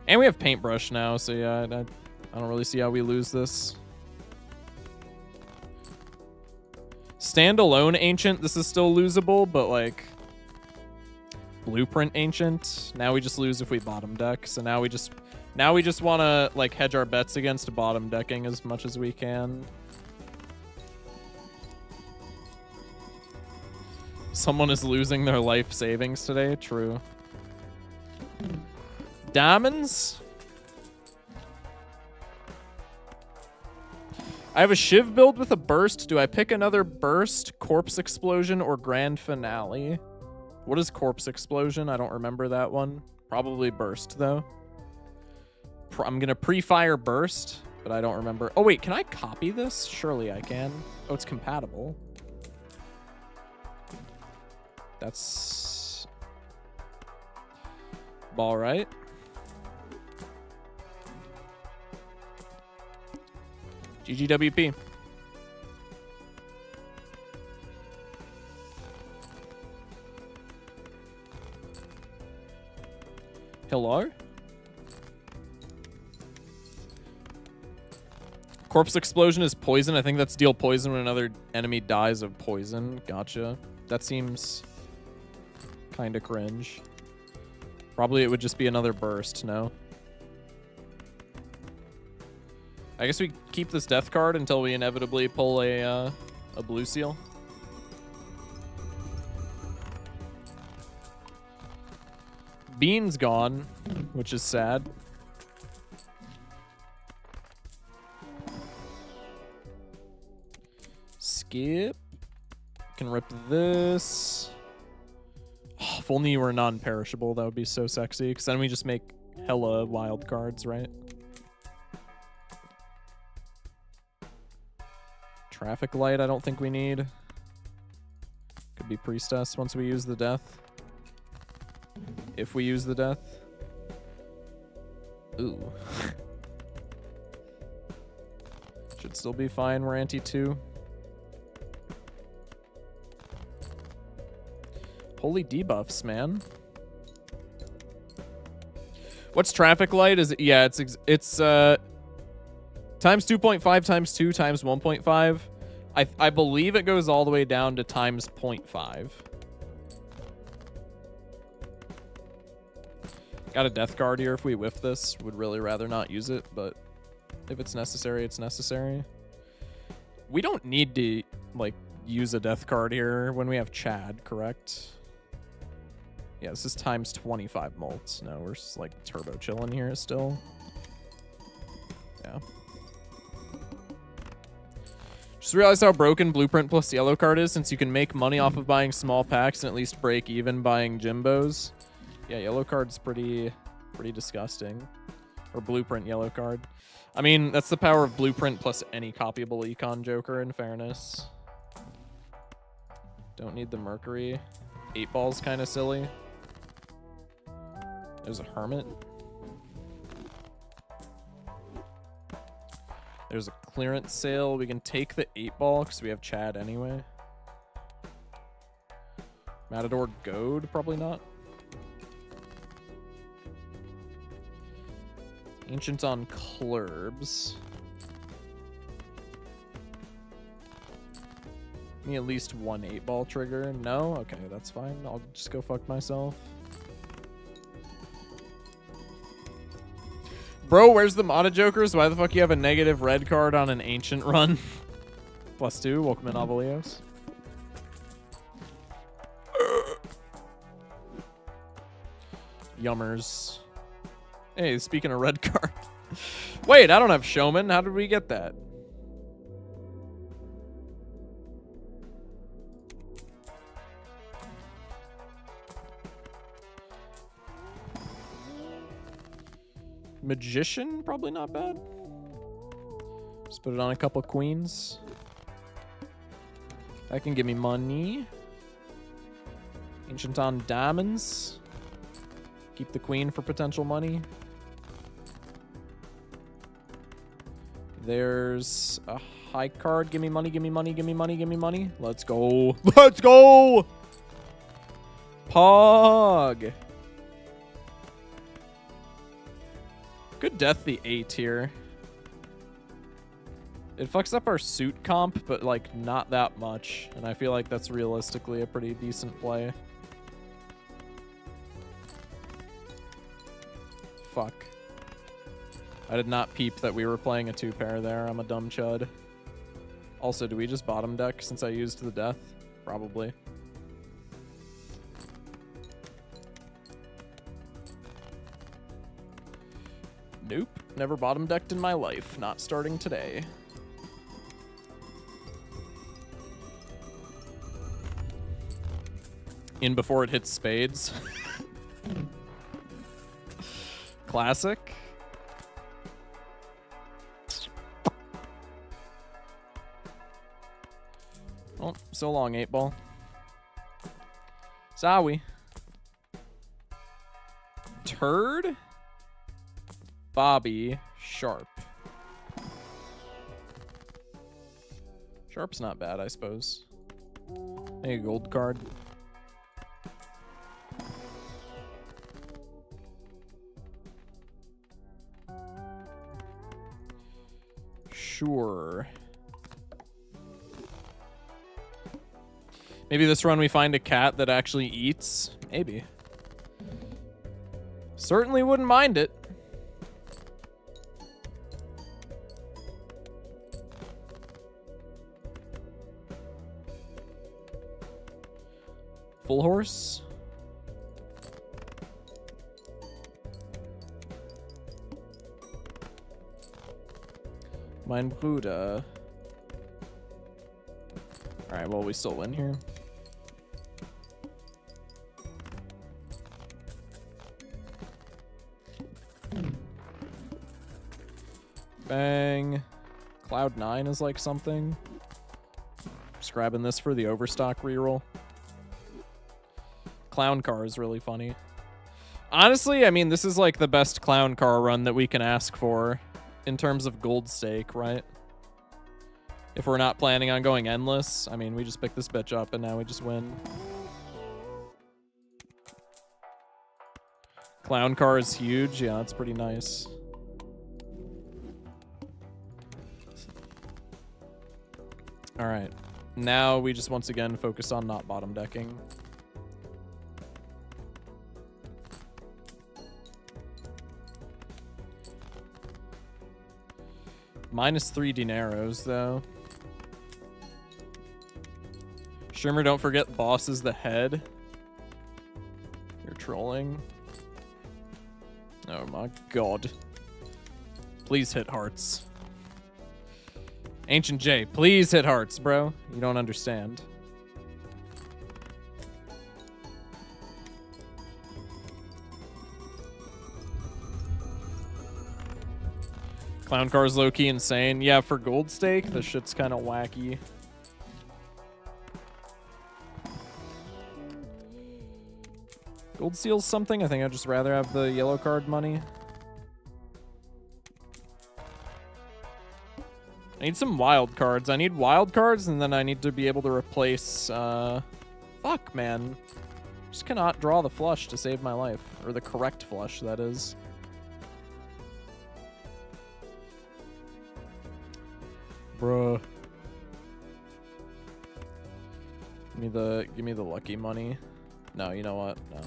And we have Paintbrush now, so yeah, I don't really see how we lose this. Standalone Ancient, this is still losable, but like... Blueprint Ancient, now we just lose if we bottom deck, so now we just want to like hedge our bets against bottom decking as much as we can. Someone is losing their life savings today. True. Diamonds. I have a Shiv build with a burst. Do I pick another burst, Corpse Explosion, or Grand Finale? What is Corpse Explosion? I don't remember that one. Probably burst, though. I'm going to pre-fire burst, but I don't remember. Oh, wait. Can I copy this? Surely I can. Oh, it's compatible. That's... all right. GGWP. Hello? Corpse Explosion is poison. I think that's deal poison when another enemy dies of poison. Gotcha. That seems kind of cringe. Probably it would just be another burst, no? I guess we keep this death card until we inevitably pull a blue seal. Bean's gone, which is sad. Skip. Can rip this. Oh, if only you were non-perishable, that would be so sexy. Because then we just make hella wild cards, right? Traffic light, I don't think we need. Could be priestess once we use the death. If we use the death. Ooh. Should still be fine. We're anti-2. Holy debuffs, man. What's traffic light? Is it, yeah, it's times 2.5 times 2 times 1.5. I believe it goes all the way down to times 0.5. Got a death card here if we whiff this. Would really rather not use it, but if it's necessary, it's necessary. We don't need to, like, use a death card here when we have Chad, correct? Yeah, this is times 25 mults. No, we're just like turbo chilling here still. Yeah. Just realized how broken Blueprint plus Yellow Card is, since you can make money off of buying small packs and at least break even buying Jimbos. Yeah, Yellow Card's pretty disgusting. Or Blueprint Yellow Card. I mean, that's the power of Blueprint plus any copyable Econ Joker, in fairness. Don't need the Mercury. 8 Ball's kind of silly. There's a Hermit. There's a clearance sale. We can take the 8 Ball because we have Chad anyway. Matador Goad, probably not. Ancient on Clurbs. Give me at least one 8 Ball trigger. No? Okay, that's fine. I'll just go fuck myself. Bro, where's the modded Jokers? Why the fuck you have a negative red card on an Ancient run? +2. Welcome in, Avalios. Yummers. Hey, speaking of red card. Wait, I don't have Showman. How did we get that? Magician, probably not bad. Just put it on a couple queens. That can give me money. Ancient on diamonds. Keep the queen for potential money. There's a high card. Give me money, give me money, give me money, give me money. Let's go. Let's go! Pog! Good death the 8 here. It fucks up our suit comp, but like not that much. And I feel like that's realistically a pretty decent play. Fuck. I did not peep that we were playing a 2-pair there. I'm a dumb chud. Also, do we just bottom deck since I used the death? Probably. Nope. Never bottom decked in my life. Not starting today. In before it hits spades. Classic. Oh, so long, 8 Ball. Zowie. Turd. Bobby. Sharp. Sharp's not bad, I suppose. Maybe a gold card. Sure. Maybe this run we find a cat that actually eats. Maybe. Certainly wouldn't mind it. Full horse. Mein Bruder. Alright, well, we still win here. Bang. Cloud 9 is like something. Just grabbing this for the Overstock reroll. Clown car is really funny. Honestly, I mean, this is like the best clown car run that we can ask for in terms of gold stake, right? If we're not planning on going endless, I mean, we just pick this bitch up and now we just win. Clown car is huge. Yeah, that's pretty nice. All right. Now we just once again focus on not bottom decking. -3 dineros, though. Shrimmer, don't forget boss is the head. You're trolling. Oh my god. Please hit hearts. Ancient J, please hit hearts, bro. You don't understand. Clown car's low-key insane. Yeah, for gold stake, the shit's kind of wacky. Gold seal's something. I think I'd just rather have the yellow card money. I need some wild cards. I need wild cards, and then I need to be able to replace... Fuck, man. Just cannot draw the flush to save my life. Or the correct flush, that is. Bruh. Give me the lucky money. No, you know what? No.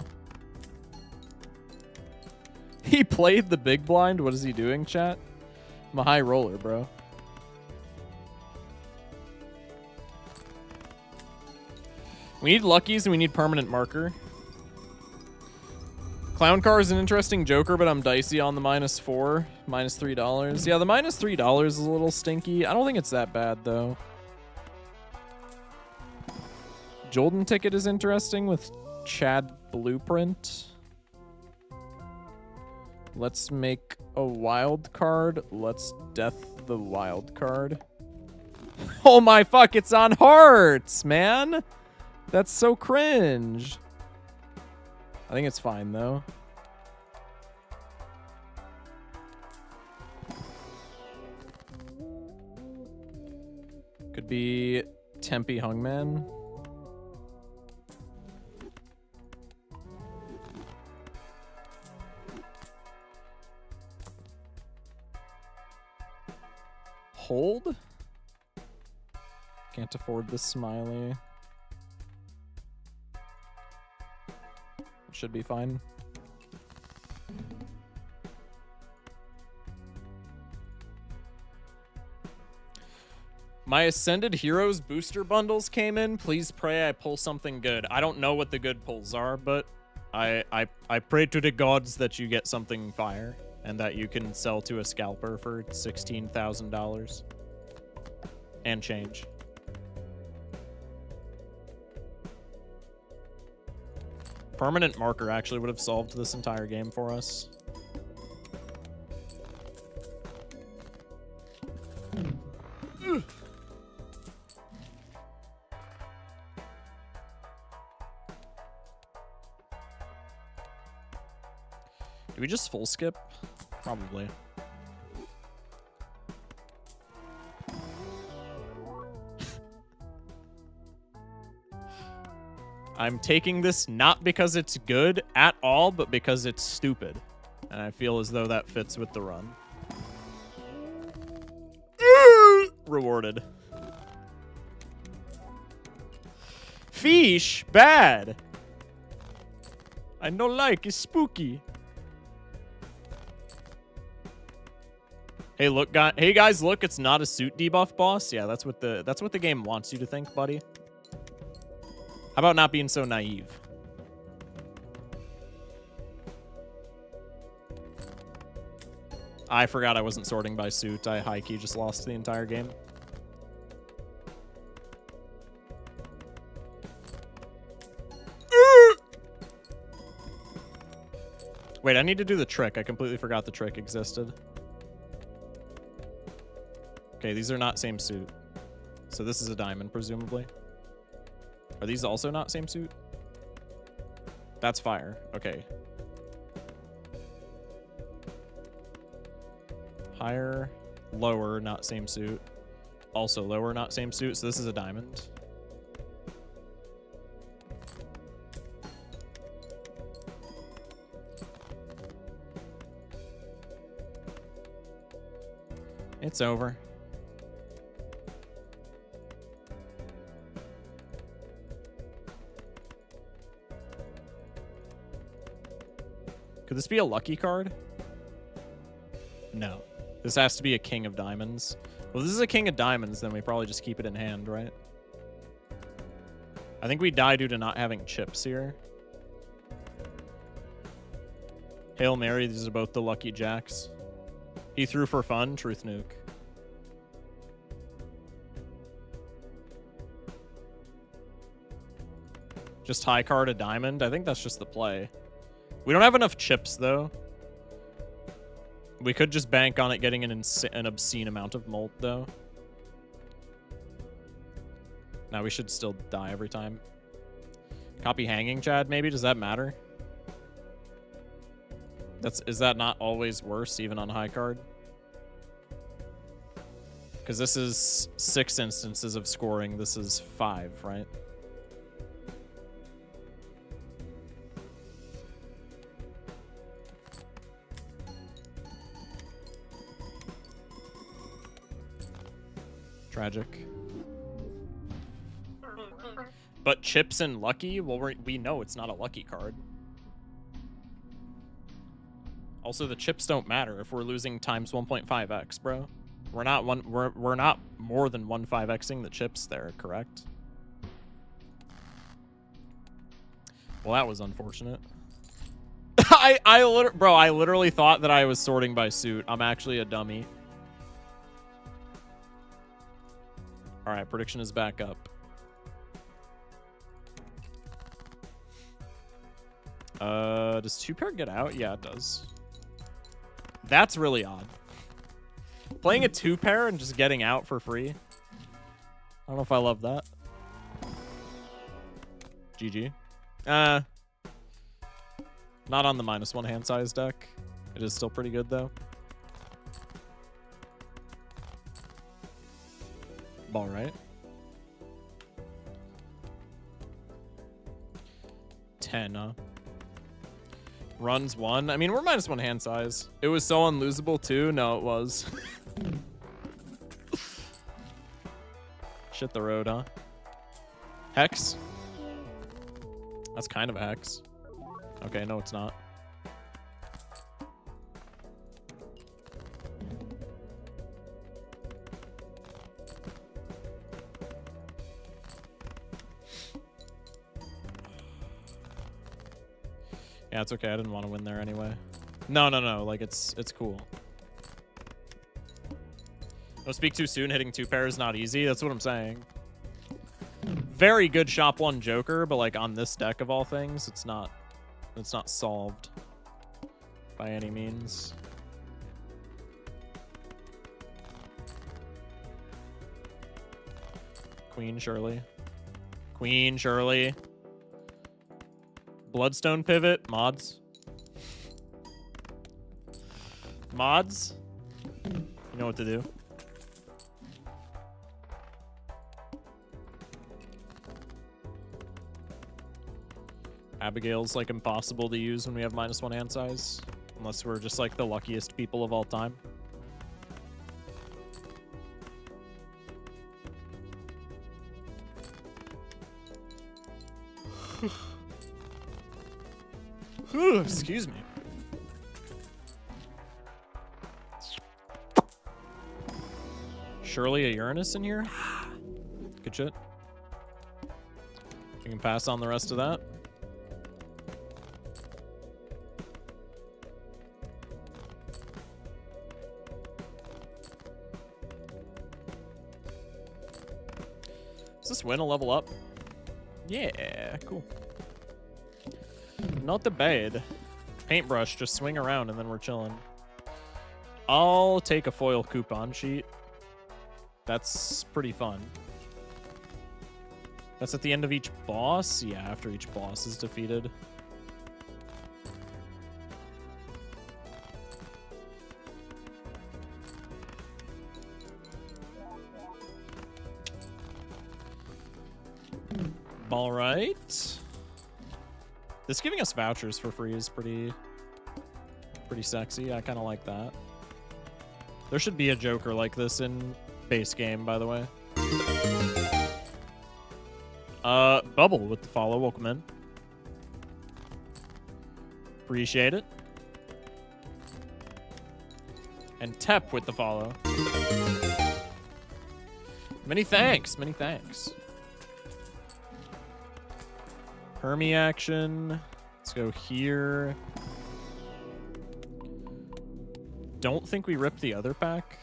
He played the big blind? What is he doing, chat? I'm a high roller, bro. We need luckies and we need permanent marker. Clown car is an interesting joker, but I'm dicey on the -4, -$3. Yeah, the -$3 is a little stinky. I don't think it's that bad, though. Jolden ticket is interesting with Chad Blueprint. Let's make a wild card. Let's death the wild card. Oh my fuck, it's on hearts, man. That's so cringe. I think it's fine, though. Could be Tempe Hungman. Hold? Can't afford this smiley. Should be fine. My Ascended Heroes booster bundles came in. Please pray I pull something good. I don't know what the good pulls are, but I pray to the gods that you get something fire and that you can sell to a scalper for $16,000 and change. Permanent marker actually would have solved this entire game for us. Do we just full skip? Probably. I'm taking this not because it's good at all, but because it's stupid. And I feel as though that fits with the run. Rewarded. Fish, bad. I no like, it's spooky. Hey, look, hey guys, look, it's not a suit debuff boss. Yeah, that's what the game wants you to think, buddy. How about not being so naive? I forgot I wasn't sorting by suit. I high-key just lost the entire game. Wait, I need to do the trick. I completely forgot the trick existed. Okay, these are not same suit. So this is a diamond, presumably. Are these also not same suit? That's fire. Okay. Higher, lower, not same suit. Also lower, not same suit. So this is a diamond. It's over. Could this be a lucky card? No. This has to be a king of diamonds. Well, if this is a king of diamonds, then we probably just keep it in hand, right? I think we die due to not having chips here. Hail Mary, these are both the lucky jacks. He threw for fun, truth nuke. Just high card a diamond. I think that's just the play. We don't have enough chips, though. We could just bank on it getting an obscene amount of molt, though. Now we should still die every time. Copy hanging, Chad, maybe? Does that matter? Is that not always worse, even on high card? Because this is 6 instances of scoring. This is 5, right? Tragic. But chips and lucky? Well, we know it's not a lucky card. Also, the chips don't matter if we're losing times 1.5x, bro. We're not more than 1.5xing the chips there, correct? Well, that was unfortunate. I literally thought that I was sorting by suit. I'm actually a dummy. All right, prediction is back up. Does 2-pair get out? Yeah, it does. That's really odd. Playing a 2-pair and just getting out for free. I don't know if I love that. GG. Not on the -1 hand size deck. It is still pretty good, though. Ball right. 10, huh? Runs 1. I mean, we're -1 hand size. It was so unlosable, too. No, it was. Shit the road, huh? Hex? That's kind of a hex. Okay, no, it's not. Yeah, it's okay. I didn't want to win there anyway. No. Like, it's cool. Don't speak too soon. Hitting 2-pair is not easy. That's what I'm saying. Very good shop 1 Joker, but like on this deck of all things, it's not solved by any means. Queen Shirley. Queen Shirley. Bloodstone pivot. Mods. Mods. You know what to do. Abigail's like impossible to use when we have -1 hand size. Unless we're just like the luckiest people of all time. Excuse me. Surely a Uranus in here? Good shit. We can pass on the rest of that. Does this win a level up? Yeah, cool. Not the bad. Paintbrush, just swing around and then we're chilling. I'll take a foil coupon sheet. That's pretty fun. That's at the end of each boss? Yeah, after each boss is defeated. All right. This giving us vouchers for free is pretty sexy. I kind of like that. There should be a Joker like this in base game, by the way. Bubble with the follow. Welcome in. Appreciate it. And Tep with the follow. Many thanks. Many thanks. Hermie action. Let's go here. don't think we rip the other pack,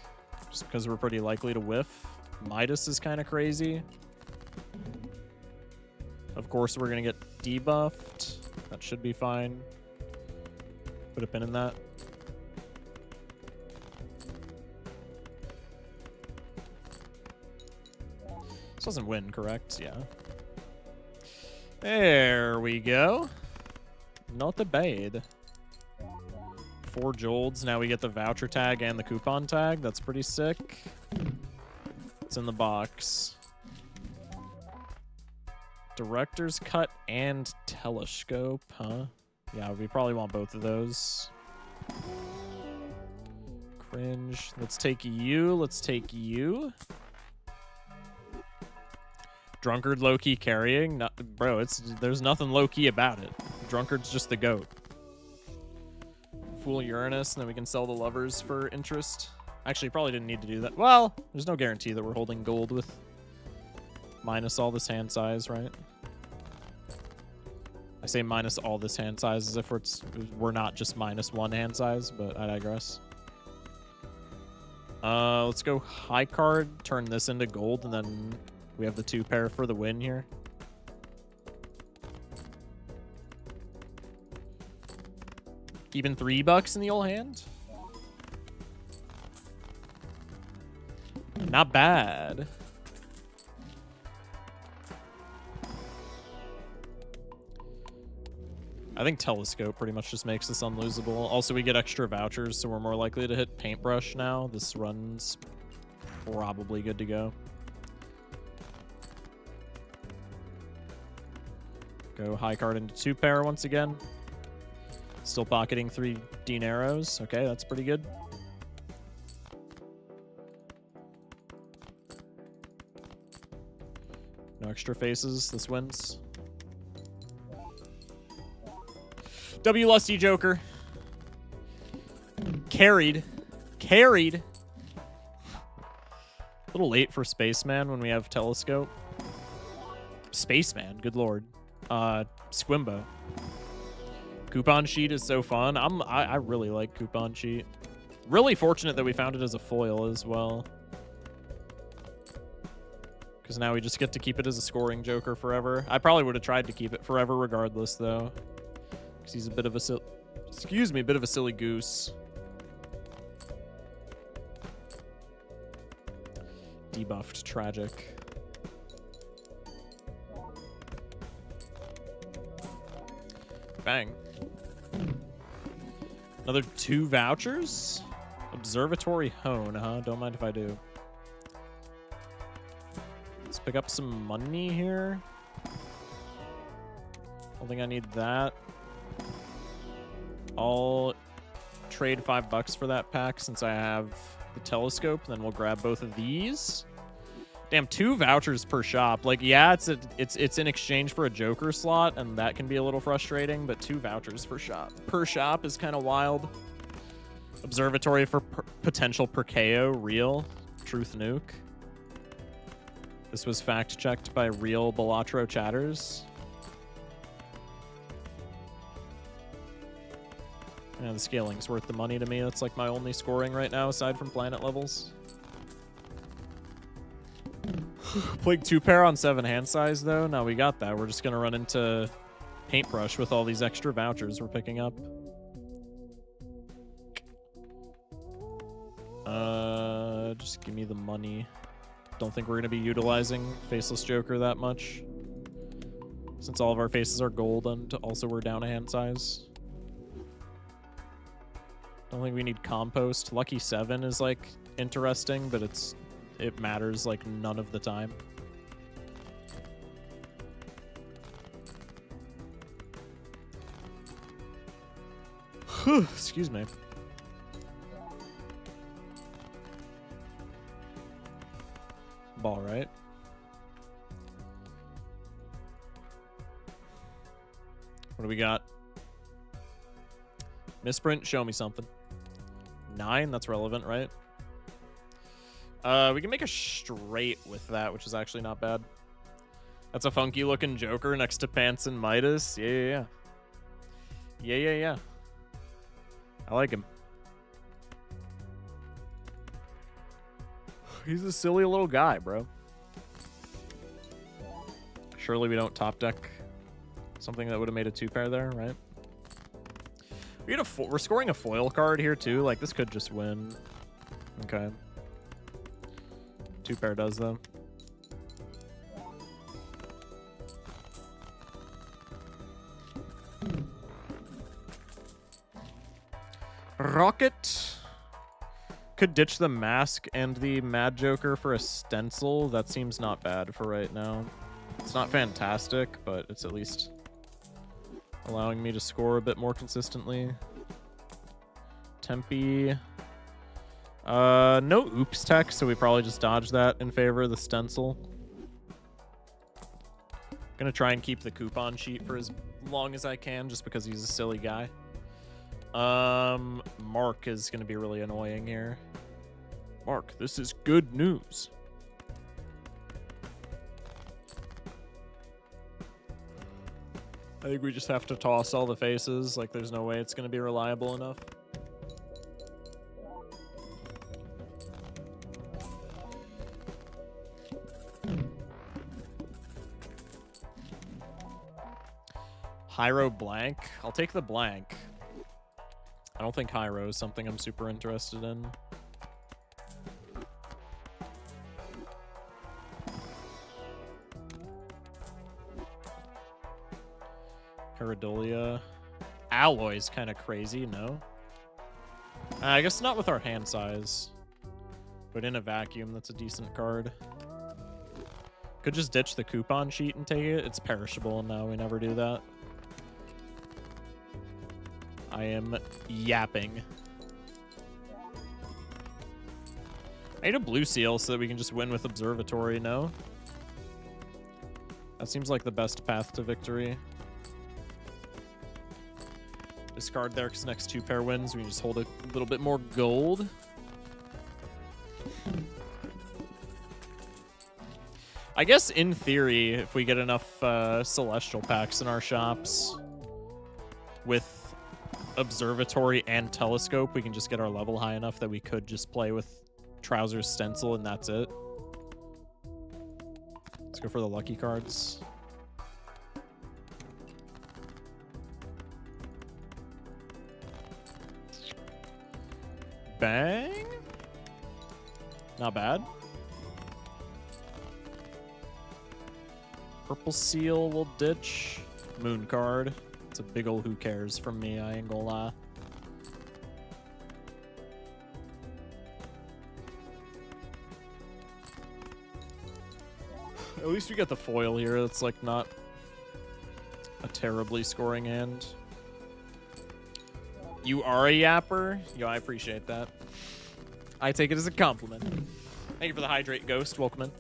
just because we're pretty likely to whiff. Midas is kind of crazy. Of course, we're going to get debuffed. That should be fine. Put a pin in that. This doesn't win, correct? Yeah. There we go. Not bad. 4 Jolds. Now we get the voucher tag and the coupon tag. That's pretty sick. It's in the box. Director's cut and telescope, huh? Yeah, we probably want both of those. Cringe. Let's take you. Let's take you. Drunkard low-key carrying? Not, bro, there's nothing low-key about it. Drunkard's just the GOAT. Fool Uranus, and then we can sell the lovers for interest. Actually, probably didn't need to do that. Well, there's no guarantee that we're holding gold with minus all this hand size, right? I say minus all this hand size as if we're not just -1 hand size, but I digress. Let's go high card, turn this into gold, and then we have the 2 pair for the win here. Even $3 in the old hand? Not bad. I think telescope pretty much just makes this unlosable. Also, we get extra vouchers, so we're more likely to hit paintbrush now. This run's probably good to go. Go high card into 2 pair once again. Still pocketing 3 dineros. Okay, that's pretty good. No extra faces. This wins. W Lusty Joker. Carried. Carried. A little late for Spaceman when we have Telescope. Spaceman, good lord. Squimbo. Coupon sheet is so fun. I really like coupon sheet. Really fortunate that we found it as a foil as well. Because now we just get to keep it as a scoring joker forever. I probably would have tried to keep it forever regardless, though. Because he's a bit of a bit of a silly goose. Debuffed, tragic. Bang. Another 2 vouchers? Observatory Hone, huh? Don't mind if I do. Let's pick up some money here. Don't think I need that. I'll trade $5 for that pack since I have the telescope. Then we'll grab both of these. Damn, 2 vouchers per shop. Like, yeah, it's in exchange for a joker slot, and that can be a little frustrating, but 2 vouchers per shop is kind of wild. Observatory for potential Perkeo, real. Truth nuke. This was fact-checked by real Balatro chatters. Yeah, the scaling's worth the money to me. That's like my only scoring right now, aside from planet levels. Playing 2 pair on 7 hand size, though. No, we got that. We're just going to run into paintbrush with all these extra vouchers we're picking up. Just give me the money. Don't think we're going to be utilizing Faceless Joker that much. Since all of our faces are gold and also we're down a hand size. Don't think we need compost. Lucky 7 is, like, interesting, but it matters, like, none of the time. Excuse me. Ball, right? What do we got? Misprint, show me something. 9, that's relevant, right? We can make a straight with that, which is actually not bad. That's a funky looking Joker next to Pants and Midas. Yeah. I like him. He's a silly little guy, bro. Surely we don't top deck something that would have made a 2-pair there, right? We're scoring a foil card here too. Like, this could just win. Okay. 2-pair does though. Rocket. Could ditch the mask and the Mad Joker for a stencil. That seems not bad for right now. It's not fantastic, but it's at least allowing me to score a bit more consistently. Tempe. No oops tech, so we probably just dodge that in favor of the stencil. Gonna try and keep the coupon sheet for as long as I can, just because he's a silly guy. Mark is gonna be really annoying here. Mark, this is good news. I think we just have to toss all the faces. Like, there's no way it's gonna be reliable enough. Hyro blank. I'll take the blank. I don't think Hyro is something I'm super interested in. Paradolia. Alloy's kind of crazy, no? I guess not with our hand size. But in a vacuum, that's a decent card. Could just ditch the coupon sheet and take it. It's perishable, and now we never do that. I am yapping. I need a blue seal so that we can just win with Observatory, no? That seems like the best path to victory. Discard there because next 2-pair wins. We just hold a little bit more gold. I guess in theory, if we get enough Celestial packs in our shops with Observatory and Telescope, we can just get our level high enough that we could just play with Trousers Stencil and that's it. Let's go for the lucky cards. Bang. Not bad. Purple seal will ditch. Moon card. It's a big ol' who cares from me, I ain't gonna lie. At least we get the foil here. That's like not a terribly scoring hand. You are a yapper? Yo, I appreciate that. I take it as a compliment. Thank you for the hydrate, Ghost. Welcome in.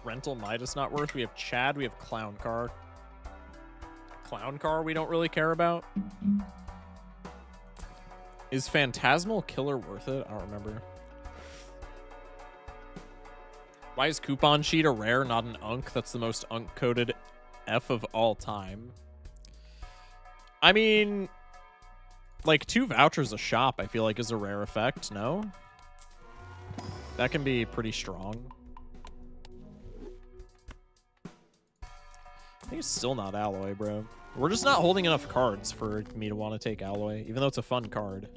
Rental Midas not worth. We have Chad. We have Clown Car. Clown Car we don't really care about. Is Phantasmal Killer worth it? I don't remember. Why is Coupon Sheet a rare, not an Unk? That's the most Unk-coded F of all time. I mean, like 2 vouchers a shop, I feel like is a rare effect, no? That can be pretty strong. I think it's still not Alloy, bro. We're just not holding enough cards for me to want to take Alloy, even though it's a fun card.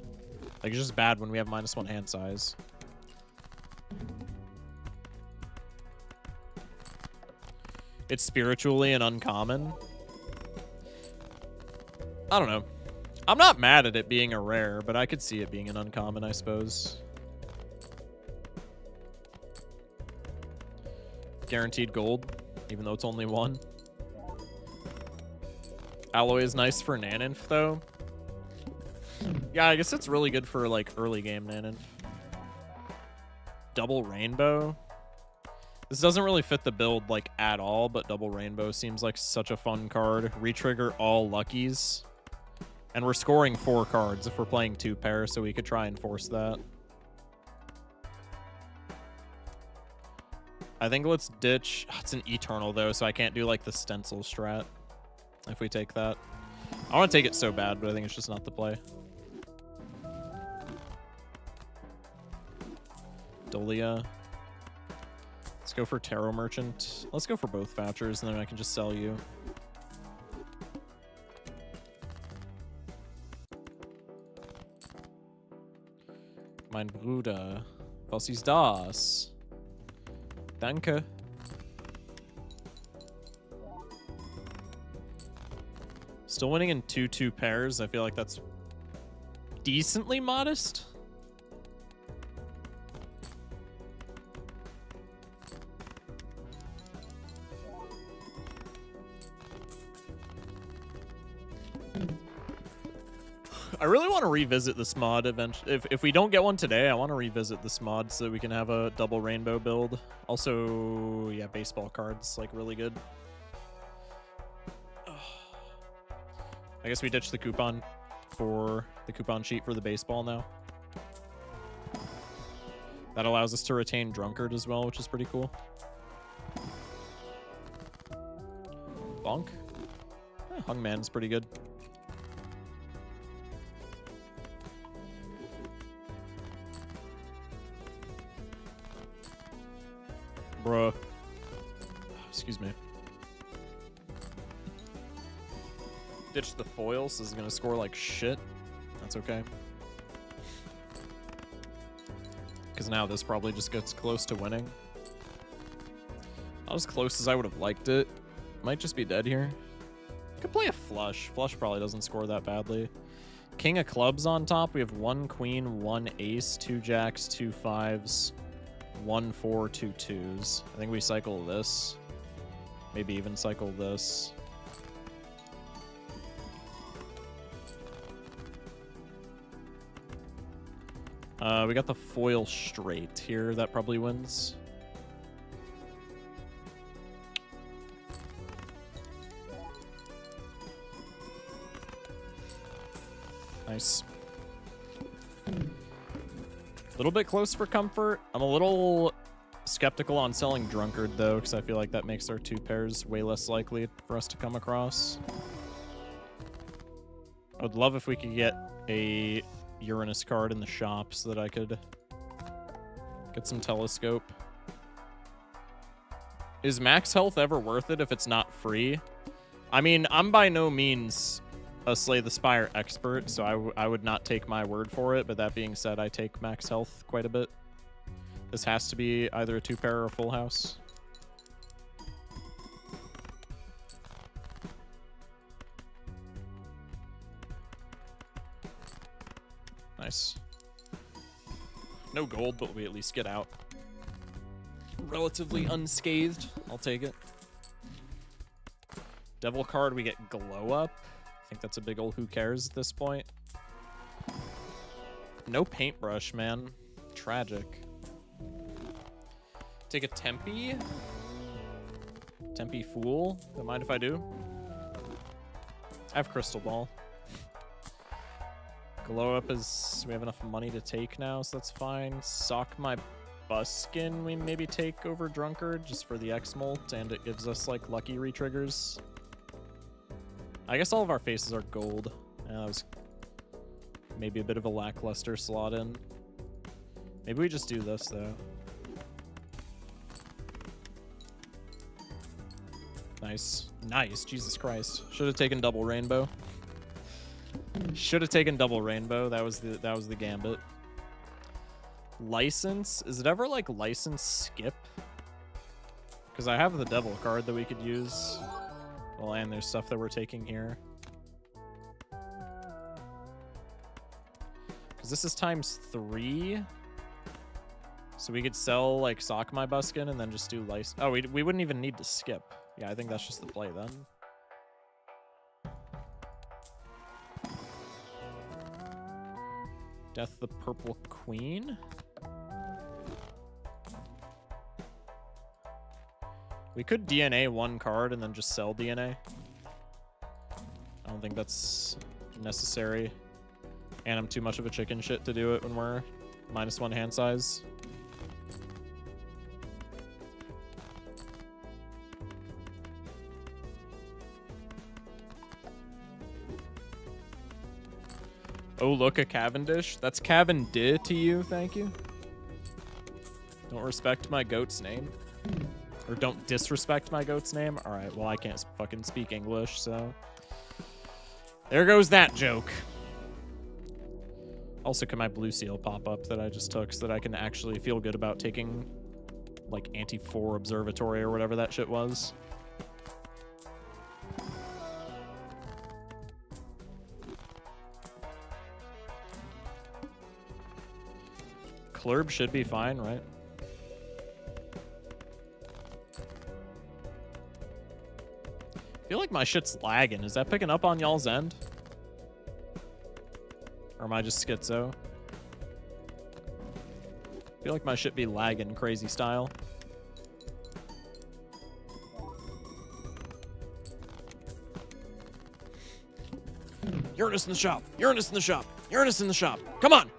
Like, it's just bad when we have -1 hand size. It's spiritually an uncommon. I don't know. I'm not mad at it being a rare, but I could see it being an uncommon, I suppose. Guaranteed gold, even though it's only 1. Alloy is nice for Naninf, though. Yeah, I guess it's really good for, like, early game Naninf. Double Rainbow. This doesn't really fit the build, like, at all, but Double Rainbow seems like such a fun card. Retrigger all Luckies. And we're scoring 4 cards if we're playing 2 pair, so we could try and force that. I think let's ditch... Oh, it's an Eternal, though, so I can't do, like, the Stencil strat if we take that. I want to take it so bad, but I think it's just not the play. Dolia. Let's go for Tarot Merchant. Let's go for both vouchers, and then I can just sell you. Mein Bruder. Was ist das? Danke. Still winning in 2-2 pairs. I feel like that's decently modest. I really want to revisit this mod eventually. If we don't get one today, I want to revisit this mod so that we can have a double rainbow build. Also, yeah, baseball cards, like, really good. I guess we ditched the coupon for the coupon sheet for the baseball now. That allows us to retain Drunkard as well, which is pretty cool. Bonk. Hungman's pretty good. Bruh. Excuse me. Ditch the foil, so this is gonna score like shit. That's okay. Because now this probably just gets close to winning. Not as close as I would have liked it. Might just be dead here. Could play a flush. Flush probably doesn't score that badly. King of clubs on top. We have 1 queen, 1 ace, 2 jacks, 2 5s, 1 4, 2 2s. I think we cycle this. Maybe even cycle this. We got the foil straight here. That probably wins. Nice. A little bit close for comfort. I'm a little skeptical on selling Drunkard, though, because I feel like that makes our 2 pairs way less likely for us to come across. I would love if we could get a Uranus card in the shop so that I could get some telescope. Is max health ever worth it if it's not free? I mean, I'm by no means a Slay the Spire expert, so I would not take my word for it, but that being said, I take max health quite a bit. This has to be either a 2-pair or a full house. Nice. No gold, but we at least get out relatively unscathed. I'll take it. Devil card, we get glow up. I think that's a big old who cares at this point. No paintbrush, man. Tragic. Take a Tempe. Tempe Fool. Don't mind if I do. I have Crystal Ball. Glow up is... we have enough money to take now, so that's fine. Sock my Buskin we maybe take over Drunkard just for the X-Molt, and it gives us, like, lucky retriggers. I guess all of our faces are gold. Yeah, that was maybe a bit of a lackluster slot in. Maybe we just do this, though. Nice. Nice. Jesus Christ. Should have taken double rainbow. Should have taken double rainbow. That was the gambit. License. Is it ever like license skip? Because I have the devil card that we could use. Well, and there's stuff that we're taking here. Because this is ×3. So we could sell like Sock My Buskin and then just do license. Oh, we wouldn't even need to skip. Yeah, I think that's just the play then. Death the Purple Queen. We could DNA 1 card and then just sell DNA. I don't think that's necessary. And I'm too much of a chicken shit to do it when we're -1 hand size. Oh, look, a Cavendish. That's Cavendish to you, thank you. Don't respect my goat's name. Or don't disrespect my goat's name. All right, well, I can't fucking speak English, so... There goes that joke. Also, can my blue seal pop up that I just took so that I can actually feel good about taking, like, Anti-4 Observatory or whatever that shit was? Clurb should be fine, right? I feel like my shit's lagging. Is that picking up on y'all's end? Or am I just schizo? I feel like my shit be lagging crazy style. Uranus in the shop! Uranus in the shop! Uranus in the shop! Come on!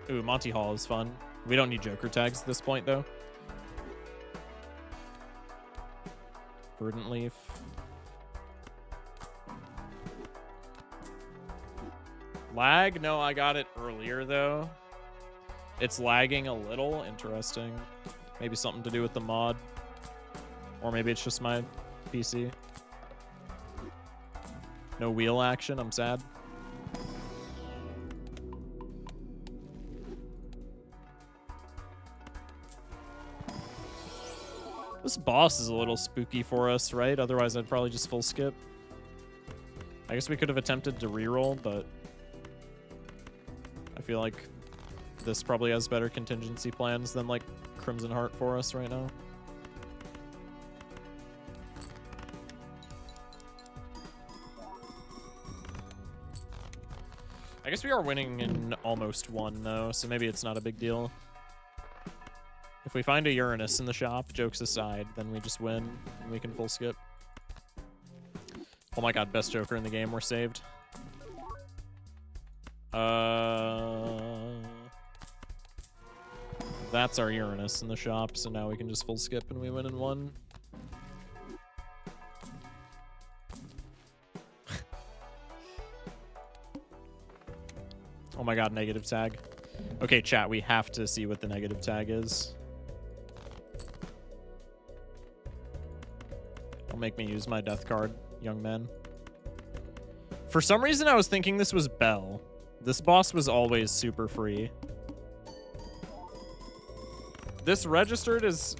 Ooh, Monty Hall is fun. We don't need Joker tags at this point, though. Verdant Leaf. Lag? No, I got it earlier, though. It's lagging a little. Interesting. Maybe something to do with the mod. Or maybe it's just my PC. No wheel action. I'm sad. This boss is a little spooky for us, right? Otherwise, I'd probably just full skip. I guess we could have attempted to reroll, but I feel like this probably has better contingency plans than, like, Crimson Heart for us right now. I guess we are winning in almost one, though, so maybe it's not a big deal. If we find a Uranus in the shop, jokes aside, then we just win and we can full skip. Oh my god, best Joker in the game, we're saved. That's our Uranus in the shop, so now we can just full skip and we win in one. Oh my god, negative tag. Okay, chat, we have to see what the negative tag is. Don't make me use my death card, young man. For some reason, I was thinking this was Bell. This boss was always super free. This registered as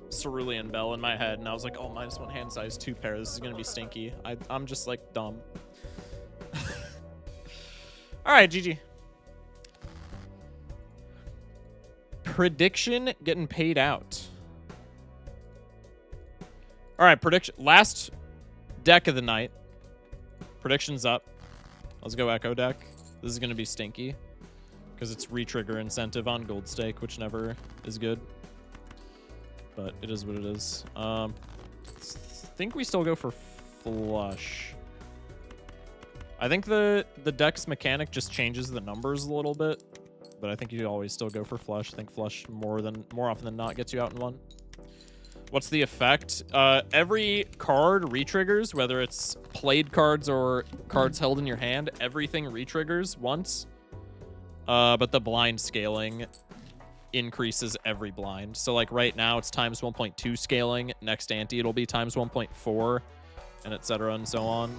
Cerulean Bell in my head, and I was like, oh, -1 hand size, 2 pair. This is going to be stinky. I'm just, like, dumb. All right, GG. Prediction getting paid out. All right, prediction. Last deck of the night. Predictions up. Let's go Echo deck. This is going to be stinky because it's retrigger incentive on Gold Stake, which never is good. But it is what it is. Think we still go for flush. I think the deck's mechanic just changes the numbers a little bit, but I think you always still go for flush. I think flush more often than not gets you out in one. What's the effect? Every card retriggers, whether it's played cards or cards held in your hand. Everything retriggers once, but the blind scaling increases every blind. So like right now it's times 1.2 scaling. Next ante it'll be times 1.4, and etc. and so on.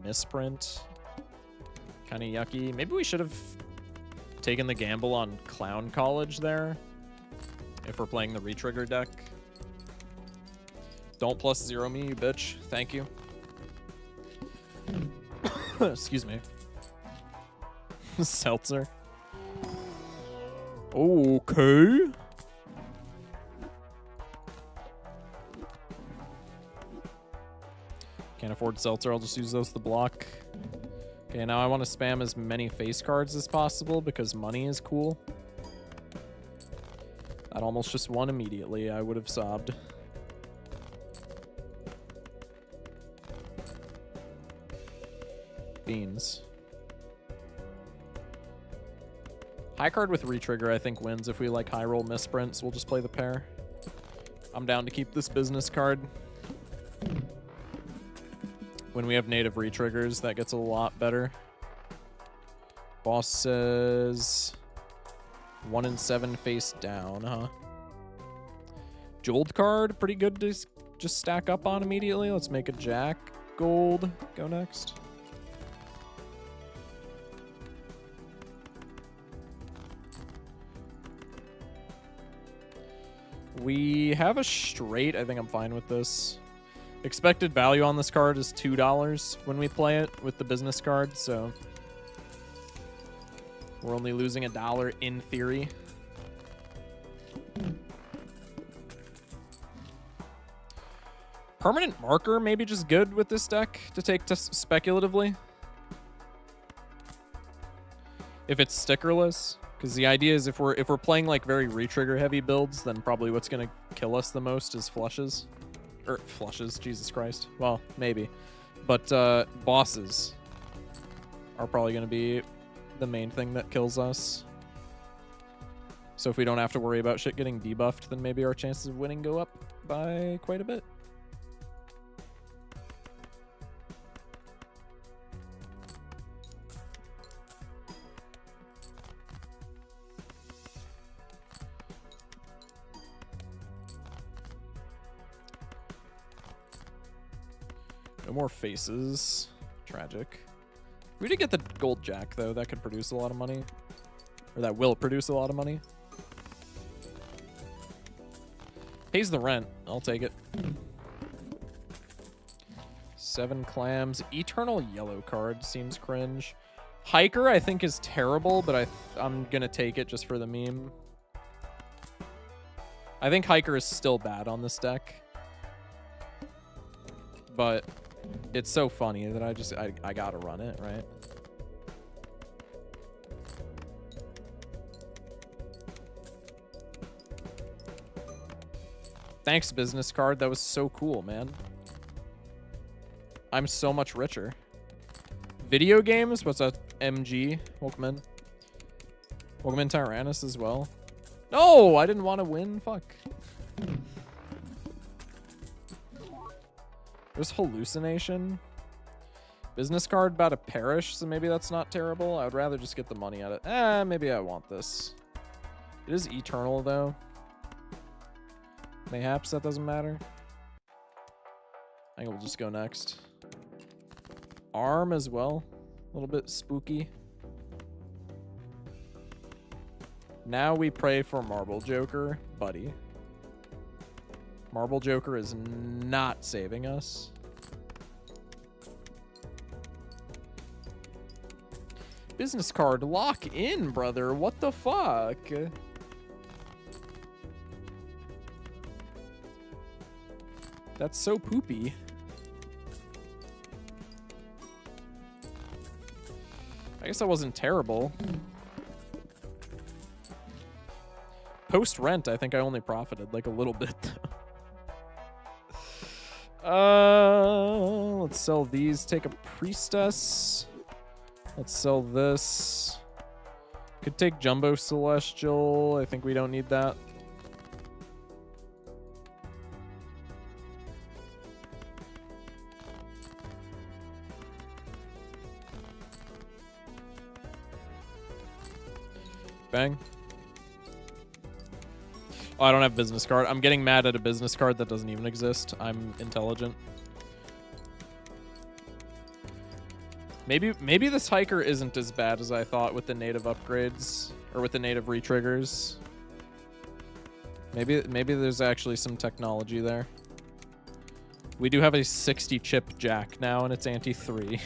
Misprint. Kind of yucky. Maybe we should have taken the gamble on Clown College there. If we're playing the retrigger deck. Don't +0 me, you bitch. Thank you. Excuse me. Seltzer. Okay. Can't afford Seltzer. I'll just use those to block. Okay, now I want to spam as many face cards as possible because money is cool. That almost just won immediately. I would have sobbed. Beans. High card with retrigger I think wins if we like high roll misprints. We'll just play the pair. I'm down to keep this business card. When we have native retriggers, that gets a lot better. Boss says 1 and 7 face down, huh? Jeweled card, pretty good to just stack up on immediately. Let's make a jack gold. Go next. We have a straight. I think I'm fine with this. Expected value on this card is $2 when we play it with the business card, so we're only losing $1 in theory. Permanent marker, maybe just good with this deck to take speculatively. If it's stickerless. Because the idea is if we're playing like very retrigger heavy builds, then probably what's gonna kill us the most is flushes. Or flushes, Jesus Christ. Well, maybe. But bosses are probably gonna be the main thing that kills us. So if we don't have to worry about shit getting debuffed, then maybe our chances of winning go up by quite a bit. No more faces. Tragic. We did get the gold jack, though. That could produce a lot of money. Or that will produce a lot of money. Pays the rent. I'll take it. 7 clams. Eternal yellow card seems cringe. Hiker, I think, is terrible, but I'm going to take it just for the meme. I think Hiker is still bad on this deck. But it's so funny that I gotta run it, right? Thanks, business card. That was so cool, man. I'm so much richer. Video games? What's that? MG? Welcome in. Welcome in, Tyrannus, as well. No! I didn't want to win. Fuck. There's hallucination. Business card about to perish, so maybe that's not terrible. I would rather just get the money out of it. Maybe I want this. It is eternal, though. Mayhaps that doesn't matter. I think we'll just go next. Arm as well. A little bit spooky. Now we pray for Marble Joker, buddy. Marble Joker is not saving us. Business card, lock in, brother. What the fuck? That's so poopy. I guess that wasn't terrible. Post rent, I think I only profited like a little bit. Let's sell these. Take a priestess. Let's sell this. Could take Jumbo Celestial. I think we don't need that. Bang. Oh, I don't have business card. I'm getting mad at a business card that doesn't even exist. I'm intelligent. Maybe this hiker isn't as bad as I thought with the native upgrades or with the native retriggers. Maybe there's actually some technology there. We do have a 60 chip jack now, and it's anti-3.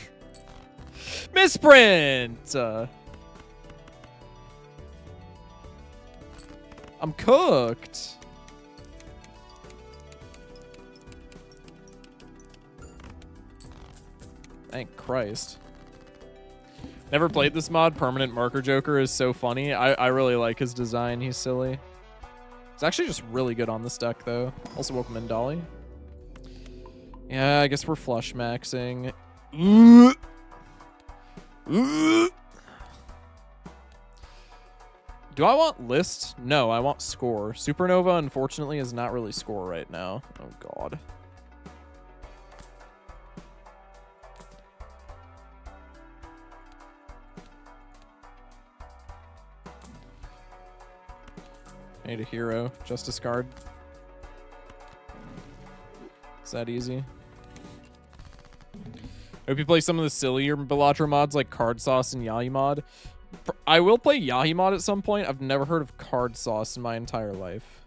Misprint! I'm cooked. Thank Christ. Never played this mod. Permanent Marker Joker is so funny. I really like his design. He's silly. It's actually just really good on this deck, though. Also, welcome in, Dolly. Yeah, I guess we're flush maxing. Do I want list? No, I want score. Supernova, unfortunately, is not really score right now. Oh, God. I need a hero. Justice card. It's that easy. I hope you play some of the sillier Balatro mods like Card Sauce and Yahi mod. I will play Yahi mod at some point. I've never heard of Card Sauce in my entire life.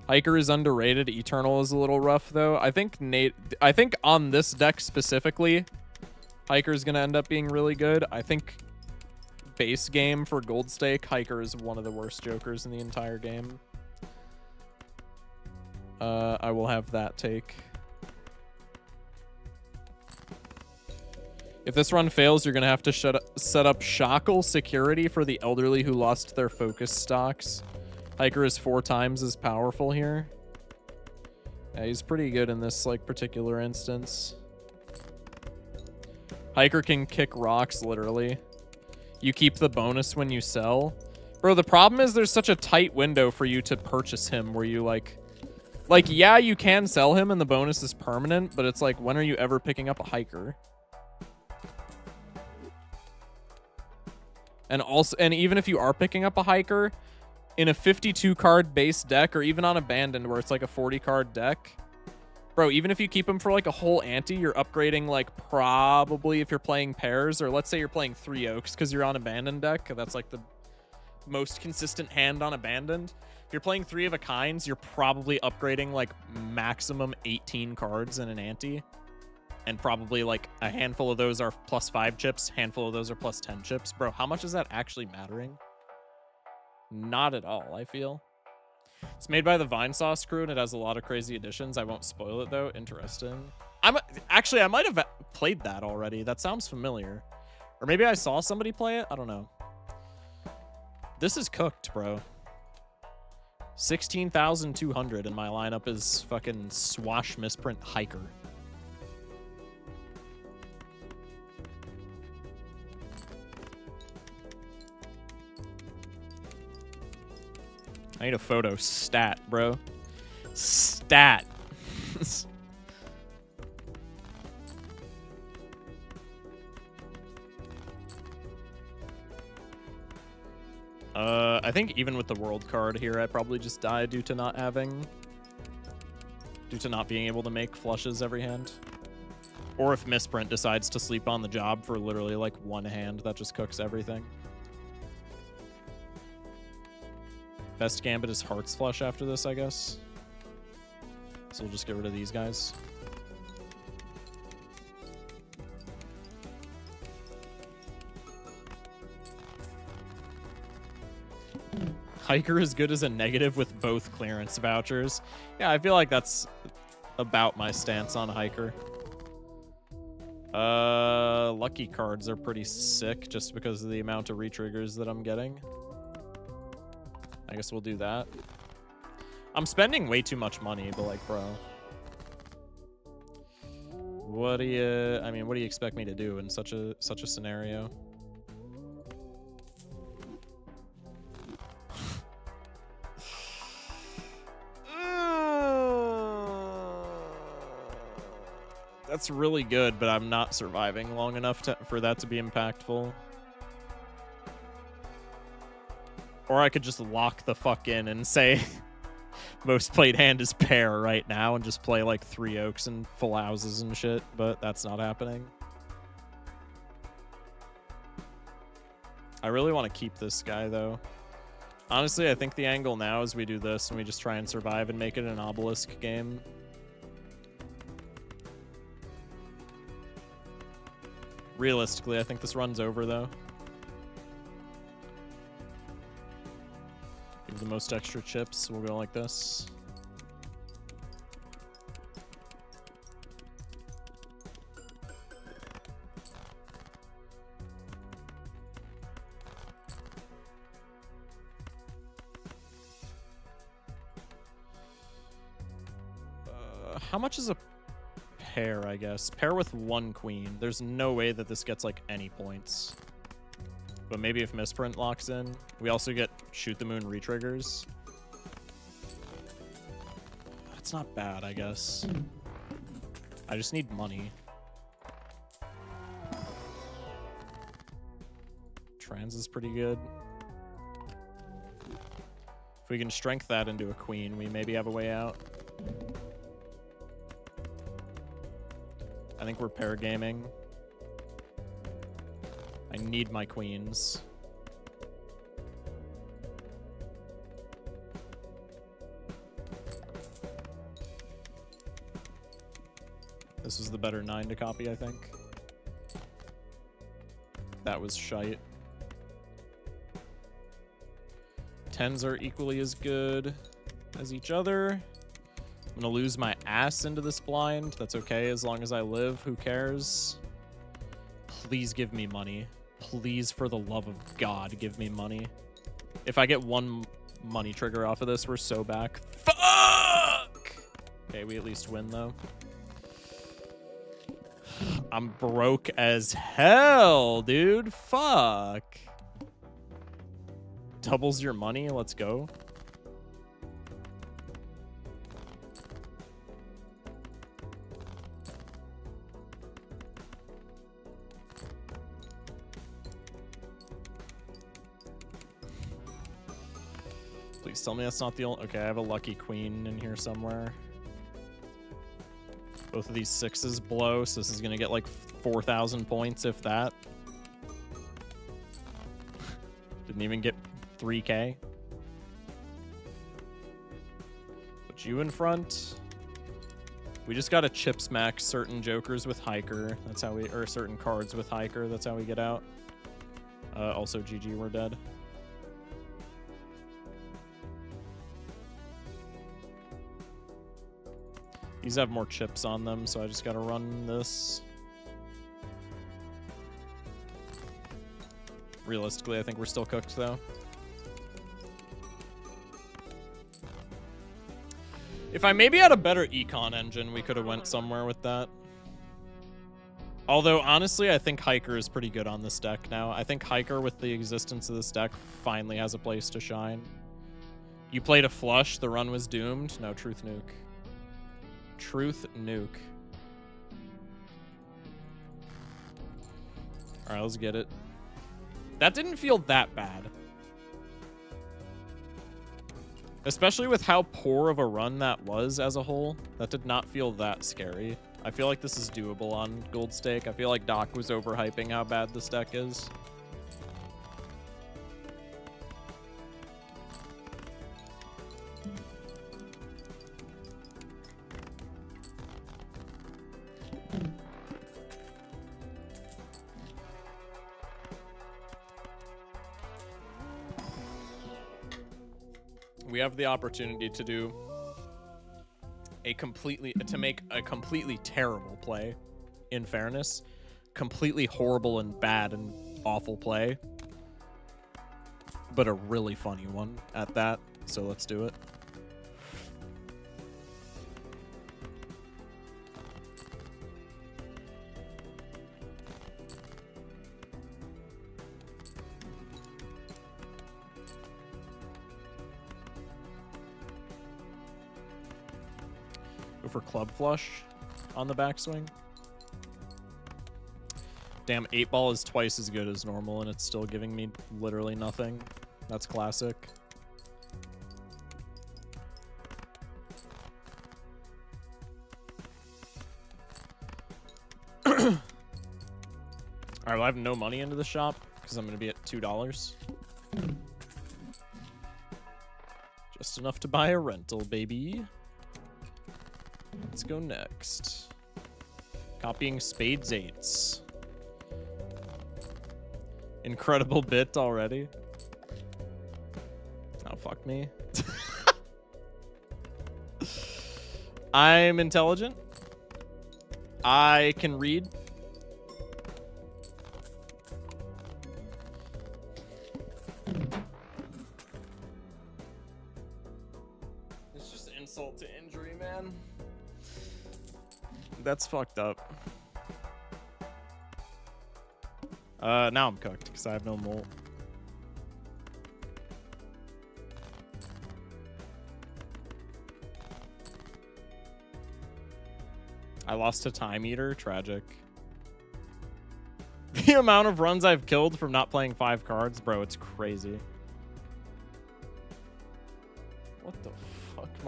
Hiker is underrated. Eternal is a little rough though. I think on this deck specifically, Hiker is gonna end up being really good. I think base game for Gold Stake, Hiker is one of the worst jokers in the entire game. I will have that take. If this run fails, you're going to have to set up shackle security for the elderly who lost their focus stocks. Hiker is 4 times as powerful here. Yeah, he's pretty good in this like particular instance. Hiker can kick rocks, literally. You keep the bonus when you sell. Bro, the problem is there's such a tight window for you to purchase him where you like, yeah, you can sell him and the bonus is permanent, but it's like, when are you ever picking up a Hiker? And even if you are picking up a Hiker, in a 52 card base deck, or even on Abandoned where it's like a 40 card deck, bro, even if you keep him for like a whole ante, you're upgrading like probably if you're playing pairs, or let's say you're playing 3 Oaks because you're on Abandoned deck. That's like the most consistent hand on Abandoned. If you're playing 3 of a kinds, you're probably upgrading like maximum 18 cards in an ante. And probably like a handful of those are +5 chips, handful of those are +10 chips. Bro, how much is that actually mattering? Not at all, I feel. It's made by the Vine Sauce crew and it has a lot of crazy additions. I won't spoil it though. Interesting. I might have played that already. That sounds familiar. Or maybe I saw somebody play it. I don't know. This is cooked, bro. 16,200 and my lineup is fucking Swash Misprint Hiker. I need a photo stat, bro. Stat. I think even with the world card here, I probably just die due to not being able to make flushes every hand. Or if Misprint decides to sleep on the job for literally like 1 hand, that just cooks everything. Best Gambit is Hearts Flush after this, I guess. So we'll just get rid of these guys. Hiker is good as a negative with both clearance vouchers. Yeah, I feel like that's about my stance on Hiker. Lucky cards are pretty sick just because of the amount of retriggers that I'm getting. I guess we'll do that. I'm spending way too much money, but like, bro. What do you expect me to do in such a scenario? That's really good, but I'm not surviving long enough for that to be impactful. Or I could just lock the fuck in and say most played hand is pair right now and just play like 3 Oaks and full houses and shit, but that's not happening. I really want to keep this guy though. Honestly, I think the angle now is we do this and we just try and survive and make it an obelisk game. Realistically, I think this run's over though. Give the most extra chips. We'll go like this. How much is a pair, I guess? Pair with 1 queen. There's no way that this gets like any points. But maybe if Misprint locks in. We also get Shoot the Moon retriggers. That's not bad, I guess. I just need money. Trans is pretty good. If we can strength that into a queen, we maybe have a way out. I think we're pair gaming. I need my queens. This is the better 9 to copy, I think. That was shite. 10s are equally as good as each other. I'm gonna lose my ass into this blind. That's okay as long as I live. Who cares? Please give me money. Please, for the love of God, give me money. If I get one money trigger off of this, we're so back. Fuck! Okay, we at least win, though. I'm broke as hell, dude. Fuck. Doubles your money. Let's go. Please tell me that's not the only... Okay, I have a lucky queen in here somewhere. Both of these 6s blow, so this is going to get like 4,000 points, if that. Didn't even get 3K. Put you in front. We just got to chip smack certain jokers with hiker. That's how we... Or certain cards with hiker. That's how we get out. Also, GG, we're dead. These have more chips on them, so I just gotta run this. Realistically, I think we're still cooked, though. If I maybe had a better econ engine, we could have went somewhere with that. Although, honestly, I think Hiker is pretty good on this deck now. I think Hiker, with the existence of this deck, finally has a place to shine. You played a flush, the run was doomed. No, Truth Nuke. Truth Nuke. Alright, let's get it. That didn't feel that bad. Especially with how poor of a run that was as a whole. That did not feel that scary. I feel like this is doable on Gold Stake. I feel like Doc was overhyping how bad this deck is. We have the opportunity to do make a completely terrible play, in fairness. Completely horrible and bad and awful play. But a really funny one at that, so let's do it. For club flush on the backswing. Damn, 8-ball is twice as good as normal and it's still giving me literally nothing. That's classic. Alright, well, I have no money into the shop because I'm going to be at $2. Just enough to buy a rental, baby. Let's go next. Copying Spades 8s. Incredible bit already. Oh, fuck me. I'm intelligent. I can read. It's just insult to injury, man. That's fucked up. Now I'm cooked because I have no molt. I lost to Time Eater. Tragic. The amount of runs I've killed from not playing 5 cards, bro, it's crazy.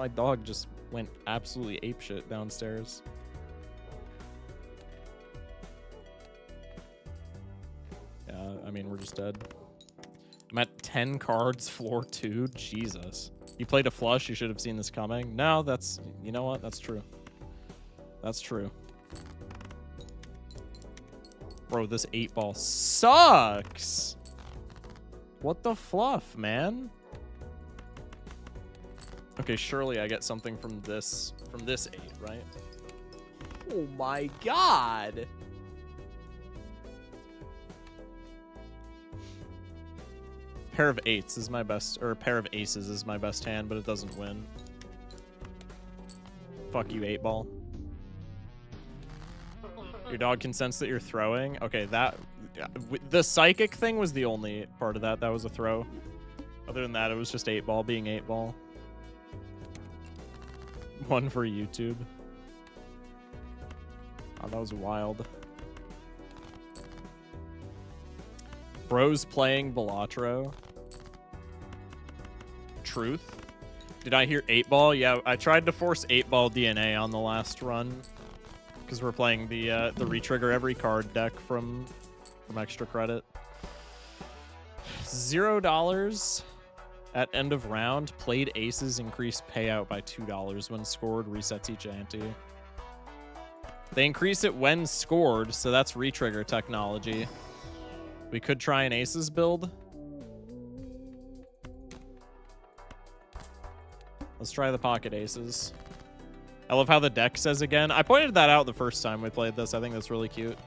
My dog just went absolutely apeshit downstairs. Yeah, I mean, we're just dead. I'm at 10 cards, floor 2. Jesus. You played a flush, you should have seen this coming. No, that's... You know what? That's true. That's true. Bro, this 8-ball sucks! What the fluff, man? Okay, surely I get something from this 8, right? Oh my god! Pair of 8s is my best, or a pair of aces is my best hand, but it doesn't win. Fuck you, 8-ball. Your dog can sense that you're throwing? Okay, that... The psychic thing was the only part of that. That was a throw. Other than that, it was just 8-ball being 8-ball. One for YouTube. Oh, that was wild. Bro's playing Balatro. Truth. Did I hear 8-ball? Yeah, I tried to force 8-ball DNA on the last run. Because we're playing the retrigger every card deck from extra credit. $0 at end of round. Played aces increase payout by $2 when scored. Resets each ante. They increase it when scored, so that's retrigger technology. We could try an aces build. Let's try the pocket aces. I love how the deck says again. I pointed that out the first time we played this. I think that's really cute.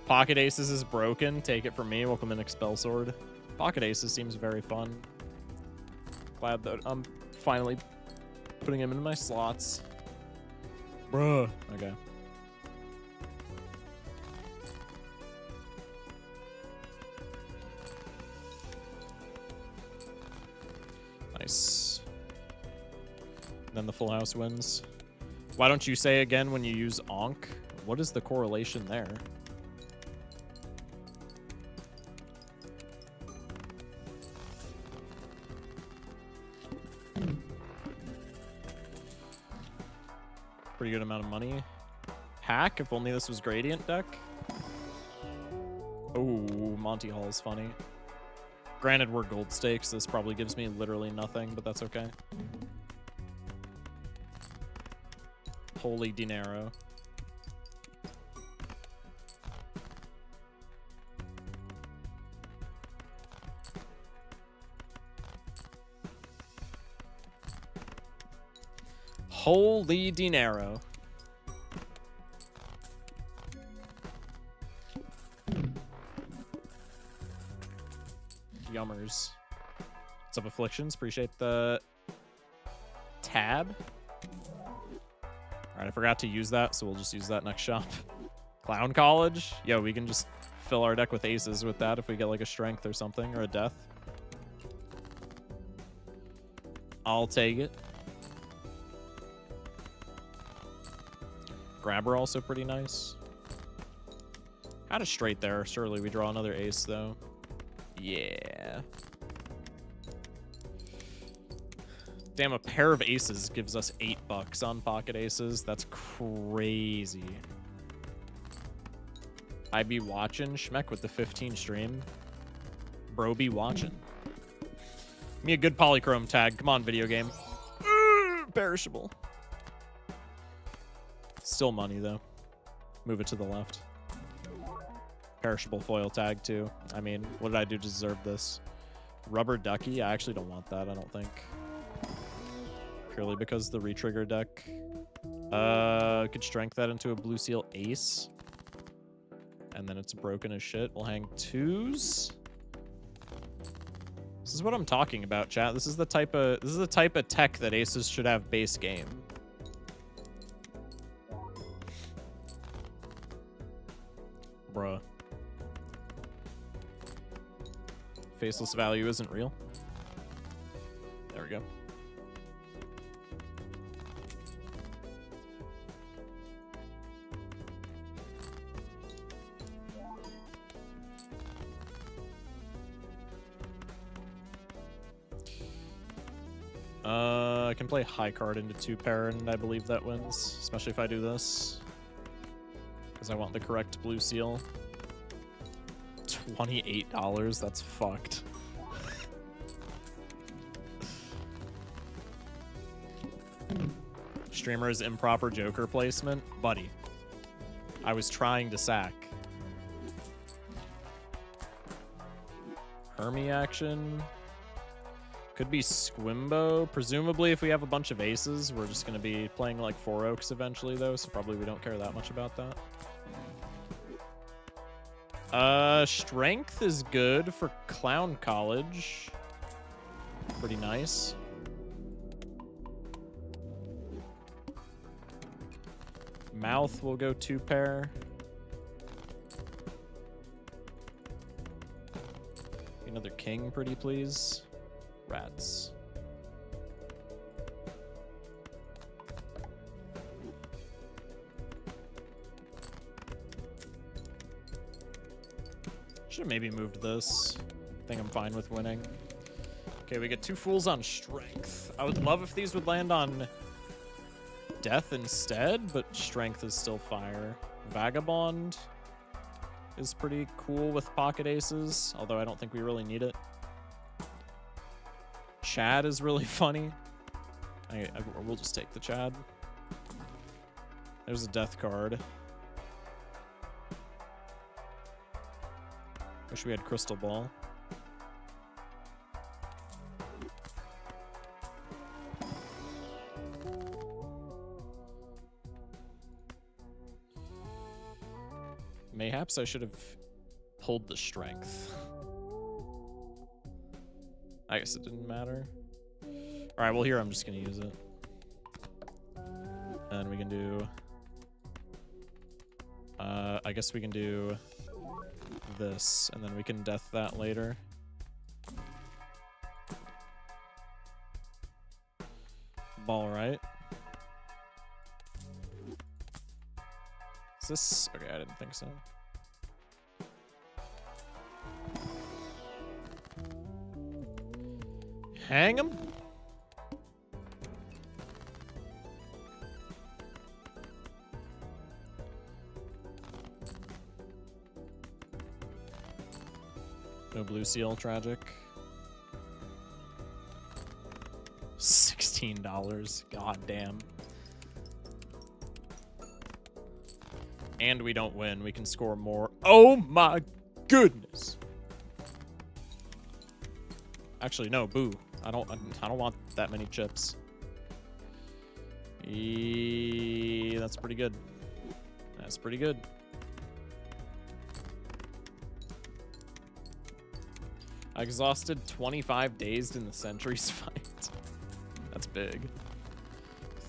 Pocket aces is broken. Take it from me. Welcome in Expel Sword. Pocket aces seems very fun. Glad that I'm finally putting him in my slots. Bruh. Okay. Nice. Then the full house wins. Why don't you say again when you use Onk? What is the correlation there? Pretty good amount of money. Hack, if only this was Gradient deck. Oh, Monty Hall's funny. Granted, we're gold stakes. This probably gives me literally nothing, but that's okay. Holy dinero. Holy dinero. Yummers. What's up, Afflictions? Appreciate the tab. Alright, I forgot to use that, so we'll just use that next shop. Clown College? Yo, we can just fill our deck with aces with that if we get like a strength or something, or a death. I'll take it. Grabber also pretty nice. Had a straight there. Surely we draw another ace, though. Yeah. Damn, a pair of aces gives us $8 on pocket aces. That's crazy. I be watching. Schmeck with the 15 stream. Bro be watching. Give me a good polychrome tag. Come on, video game. Perishable. Still money, though. Move it to the left. Perishable foil tag, too. I mean, what did I do to deserve this? Rubber Ducky? I actually don't want that, I don't think. Purely because the retrigger deck. Could strength that into a blue seal ace. And then it's broken as shit. We'll hang 2s. This is what I'm talking about, chat. This is the type of tech that aces should have base game. Bruh. Faceless value isn't real. There we go. I can play high card into 2-pair, and I believe that wins, especially if I do this. Because I want the correct blue seal. $28, that's fucked. Streamer's improper Joker placement. Buddy, I was trying to sack. Hermie action. Could be Squimbo. Presumably, if we have a bunch of aces, we're just going to be playing like 4 Oaks eventually, though, so probably we don't care that much about that. Strength is good for Clown College. Pretty nice. Mouth will go 2-pair. Another king, pretty please. Rats. Should have maybe moved this. I think I'm fine with winning. Okay, we get 2 fools on strength. I would love if these would land on death instead, but strength is still fire. Vagabond is pretty cool with pocket aces, although I don't think we really need it. Chad is really funny. We'll just take the Chad. There's a death card. Wish we had Crystal Ball. Mayhaps I should have pulled the strength. I guess it didn't matter. Alright, well here I'm just gonna use it. And we can do... I guess we can do this, and then we can death that later. Ball, right? Is this... Okay, I didn't think so. Hang him. No blue seal, tragic. $16. God damn. And we don't win. We can score more. Oh my goodness. Actually, no, boo. I don't want that many chips. That's pretty good. That's pretty good. I exhausted 25 dazed in the Sentries fight. That's big.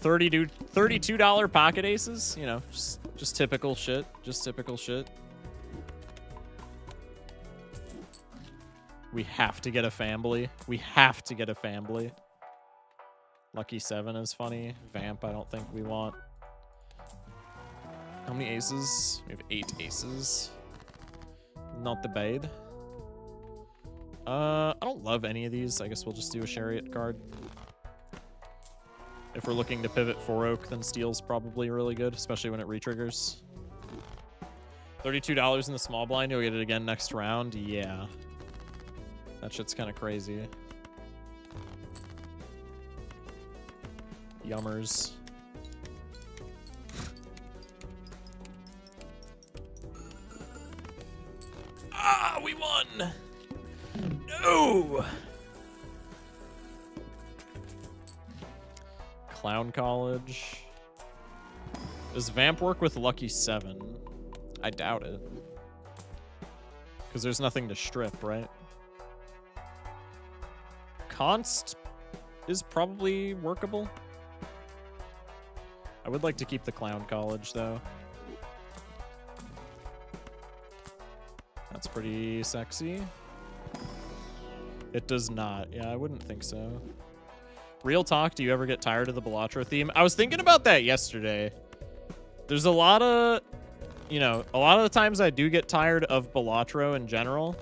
$32 pocket aces? You know, just typical shit. Just typical shit. We have to get a family. We have to get a family. Lucky 7 is funny. Vamp, I don't think we want. How many aces? We have 8 aces. Not the bad. I don't love any of these. I guess we'll just do a chariot card. If we're looking to pivot 4 Oak, then steel's probably really good, especially when it retriggers. $32 in the small blind. You'll get it again next round. Yeah. That shit's kind of crazy. Yummers. Ah, we won! No! Clown College. Does Vamp work with Lucky 7? I doubt it. Because there's nothing to strip, right? Const is probably workable. I would like to keep the Clown College, though. That's pretty sexy. It does not. Yeah, I wouldn't think so. Real talk, do you ever get tired of the BALATRO theme? I was thinking about that yesterday. There's a lot of, you know, a lot of the times I do get tired of BALATRO in general.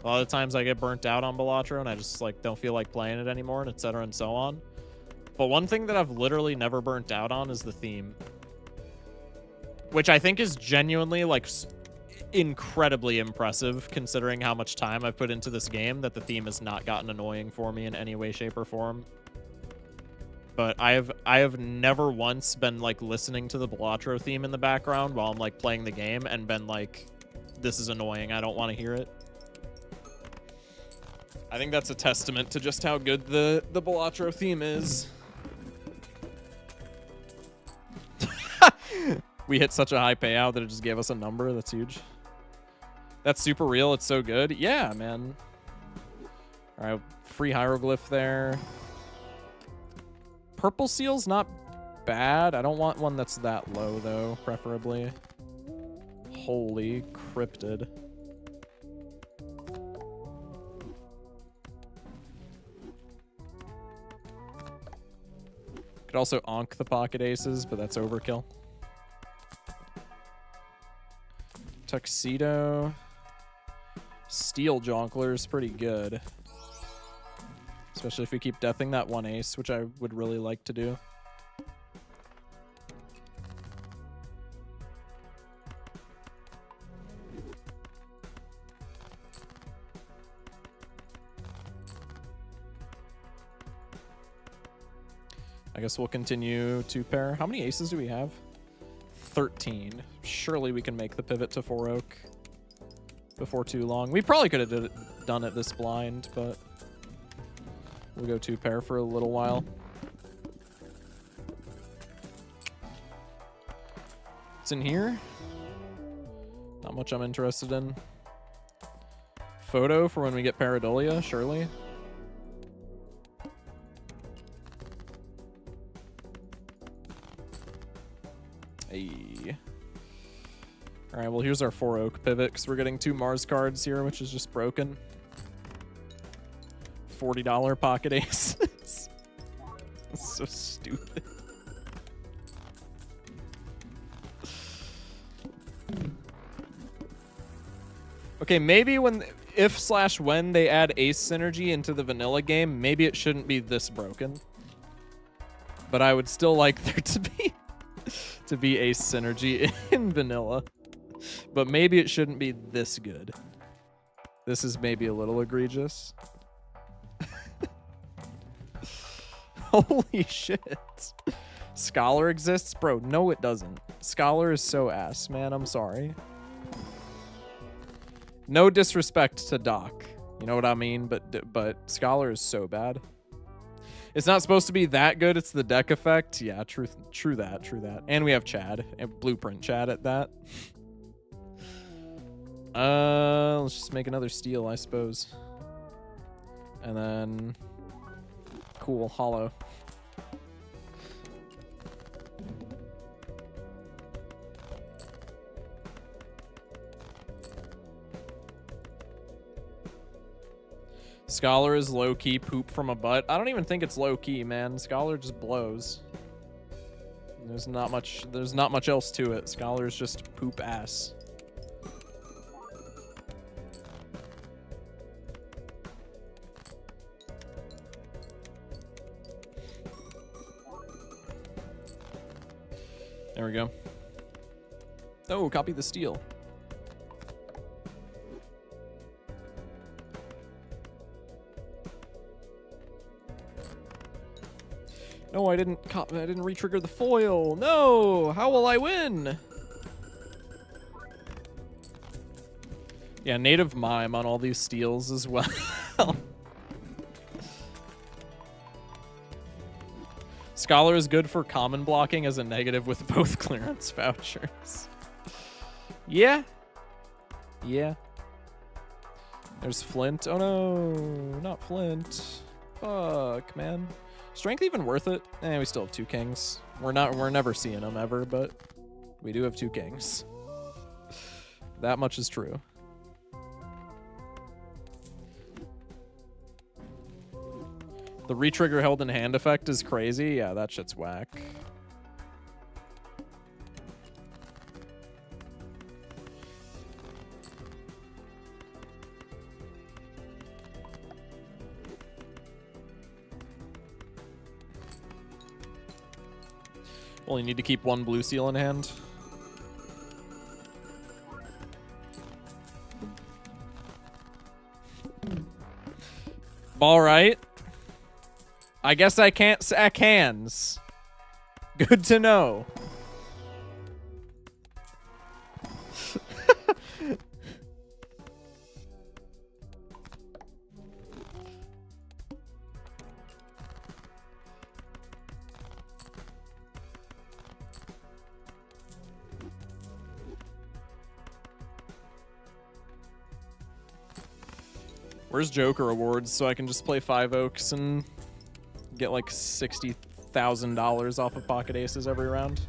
A lot of the times I get burnt out on BALATRO and I just like don't feel like playing it anymore, and etc. and so on. But one thing that I've literally never burnt out on is the theme. Which I think is genuinely, like, incredibly impressive, considering how much time I've put into this game, that the theme has not gotten annoying for me in any way, shape, or form. But I have never once been, like, listening to the BALATRO theme in the background while I'm, like, playing the game and been like, this is annoying, I don't want to hear it. I think that's a testament to just how good the BALATRO theme is. We hit such a high payout that it just gave us a number. That's huge. That's super real. It's so good. Yeah, man. All right, free hieroglyph there. Purple seal's not bad. I don't want one that's that low, though, preferably. Holy cryptid. Could also onk the pocket aces, but that's overkill. Tuxedo. Steel Jonkler's pretty good. Especially if we keep deathing that one ace, which I would really like to do. I guess we'll continue two pair. How many aces do we have? 13. Surely we can make the pivot to 4 oak before too long. We probably could have done it this blind, but we'll go two pair for a little while. What's in here? Not much I'm interested in. Photo for when we get Pareidolia, surely. Hey. Alright, well here's our 4 oak pivot, because we're getting 2 Mars cards here, which is just broken. $40 pocket aces. That's so stupid. Okay, maybe if/when they add ace synergy into the vanilla game, maybe it shouldn't be this broken. But I would still like there to be ace synergy in vanilla. But maybe it shouldn't be this good. This is maybe a little egregious. Holy shit. Scholar exists? Bro, no it doesn't. Scholar is so ass, man. I'm sorry. No disrespect to Doc. You know what I mean? But Scholar is so bad. It's not supposed to be that good. It's the deck effect. Yeah, true that. And we have Chad. And Blueprint Chad at that. Let's just make another steal, I suppose. And then... Cool, hollow. Scholar is low-key poop from a butt. I don't even think it's low-key, man. Scholar just blows. There's not much else to it. Scholar is just poop ass. There we go. Oh, copy the steal. No, I didn't re-trigger the foil. No, how will I win? Yeah, native mime on all these steals as well. Scholar is good for common blocking as a negative with both clearance vouchers. Yeah. Yeah. There's Flint. Oh no, not Flint. Fuck, man. Strength even worth it? Eh, we still have 2 kings. We're never seeing them ever, but we do have 2 kings. That much is true. The retrigger held in hand effect is crazy. Yeah, that shit's whack. Only need to keep one blue seal in hand. All right. I guess I can't sack hands. Good to know. Where's Joker Awards so I can just play 5 Oaks and get like $60,000 off of Pocket Aces every round?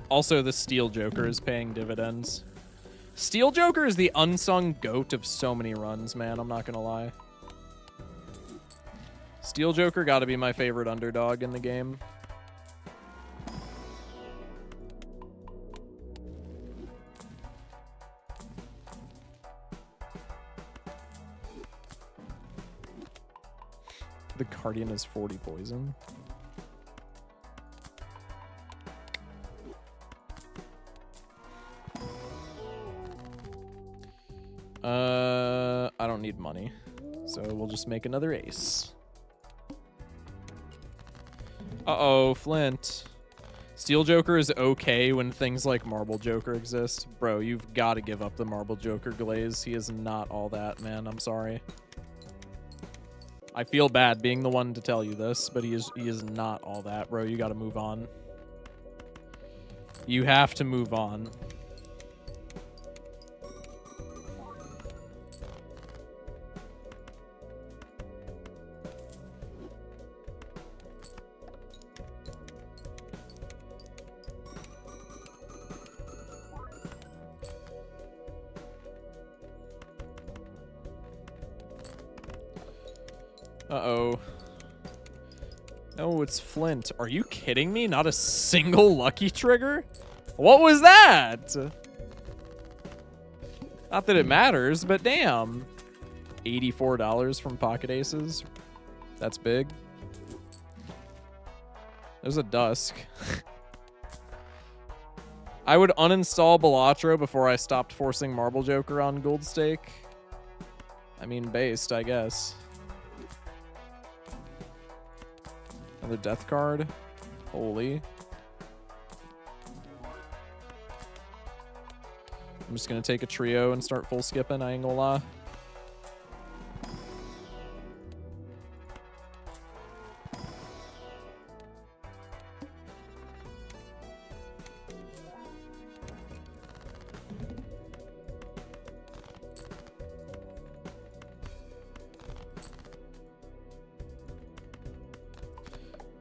Also, the Steel Joker is paying dividends. Steel Joker is the unsung goat of so many runs, man. I'm not gonna lie. Steel Joker gotta be my favorite underdog in the game. The Guardian is 40 poison. I don't need money, so we'll just make another ace. Uh-oh, Flint. Steel Joker is okay when things like Marble Joker exist. Bro, you've got to give up the Marble Joker glaze. He is not all that, man. I'm sorry. I feel bad being the one to tell you this, but he is not all that, bro. You got to move on. You have to move on. Uh-oh. No, it's Flint. Are you kidding me? Not a single lucky trigger? What was that? Not that it matters, but damn. $84 from Pocket Aces. That's big. There's a Dusk. I would uninstall Balatro before I stopped forcing Marble Joker on Gold Stake. I mean, based, I guess. Another death card. Holy. I'm just gonna take a trio and start full skipping, I ain't gonna lie.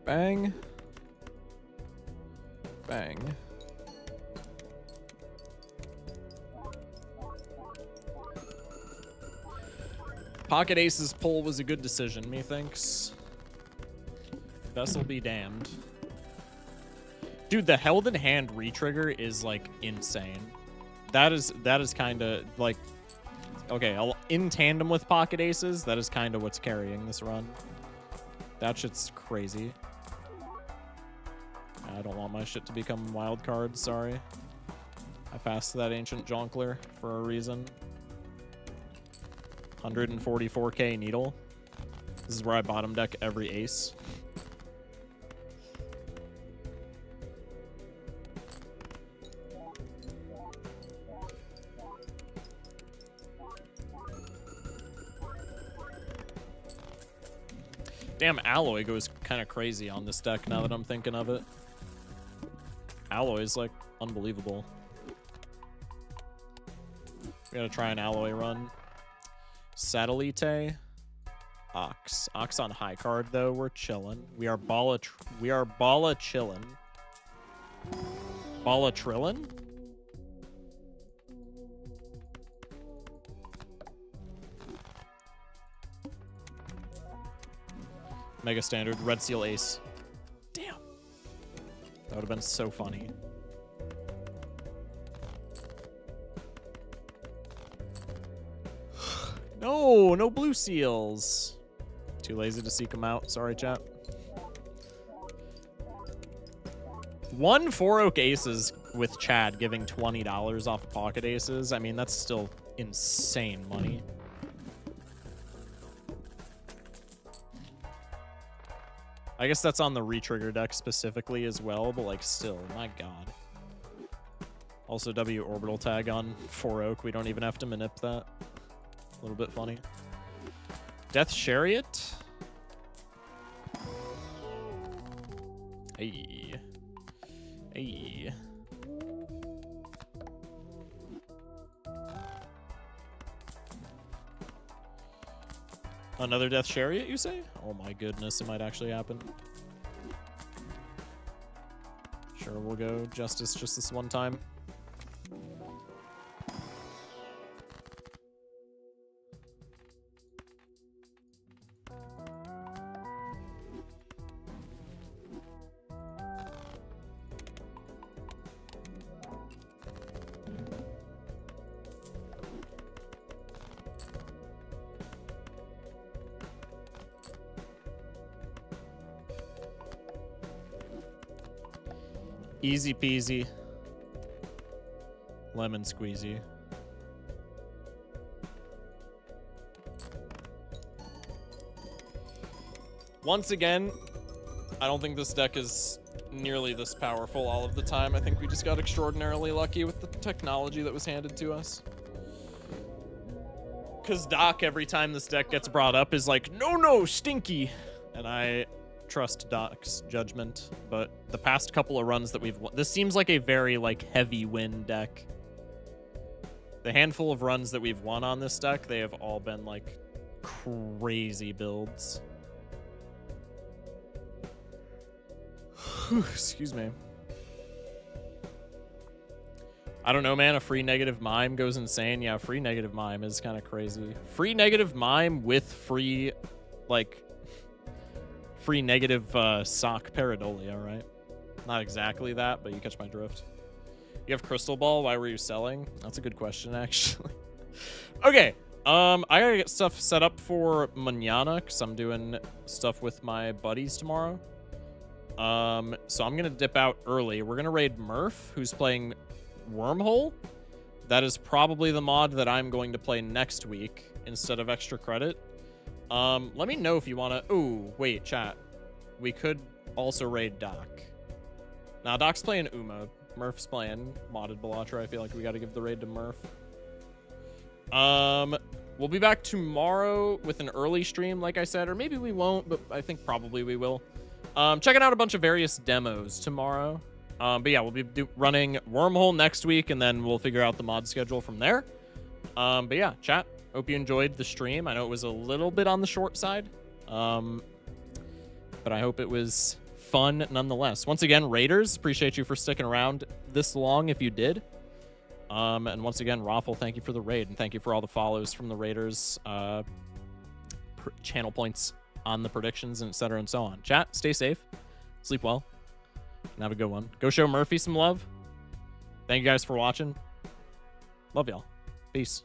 Bang. Bang. Pocket Aces pull was a good decision, methinks. Vessel be damned. Dude, the held in hand retrigger is like insane. That is kind of like, okay, in tandem with Pocket Aces, that is kind of what's carrying this run. That shit's crazy. I don't want my shit to become wild cards, sorry. I passed that Ancient Jonkler for a reason. 144k needle. This is where I bottom deck every ace. Damn, Alloy goes kind of crazy on this deck now that I'm thinking of it. Alloy is like unbelievable. We gotta try an Alloy run. Satellite. Ox. Ox on high card though. We're chillin'. We are balla chillin'. Balla trillin'? Mega Standard, Red Seal Ace. Damn. That would have been so funny. No, no blue seals. Too lazy to seek them out. Sorry, chat. One 4 Oak Aces with Chad giving $20 off Pocket Aces. I mean, that's still insane money. I guess that's on the retrigger deck specifically as well, but like still, my god. Also W orbital tag on 4 Oak. We don't even have to manip that. A little bit funny. Death Chariot. Hey. Hey. Another Death Chariot, you say? Oh my goodness, it might actually happen. Sure, we'll go Justice just this one time. Easy peasy. Lemon squeezy. Once again, I don't think this deck is nearly this powerful all of the time. I think we just got extraordinarily lucky with the technology that was handed to us. Because Doc, every time this deck gets brought up, is like, no, stinky. And I trust Doc's judgment, but the past couple of runs that we've won, this seems like a very like heavy win deck. The handful of runs that we've won on this deck, they have all been like crazy builds. Excuse me. I don't know, man. A free negative mime goes insane. Yeah, free negative mime is kind of crazy. Free negative mime with free, like, free negative sock Paradolia, right? Not exactly that, but you catch my drift. You have Crystal Ball. Why were you selling? That's a good question, actually. Okay. I gotta get stuff set up for mañana because I'm doing stuff with my buddies tomorrow. So I'm gonna dip out early. We're gonna raid Murph, who's playing Wormhole. That is probably the mod that I'm going to play next week instead of Extra Credit. Let me know if you want to... Ooh, wait, chat. We could also raid Doc. Now, Doc's playing Uma. Murph's playing modded Balatro. I feel like we got to give the raid to Murph. We'll be back tomorrow with an early stream, like I said. Or maybe we won't, but I think probably we will. Checking out a bunch of various demos tomorrow. But yeah, we'll be running Wormhole next week, and then we'll figure out the mod schedule from there. But yeah, chat. Hope you enjoyed the stream. I know it was a little bit on the short side, but I hope it was fun nonetheless. Once again, Raiders, appreciate you for sticking around this long if you did. And once again, Raffle, thank you for the raid, and thank you for all the follows from the Raiders, channel points on the predictions, and et cetera and so on. Chat, stay safe, sleep well, and have a good one. Go show Murphy some love. Thank you guys for watching. Love y'all. Peace.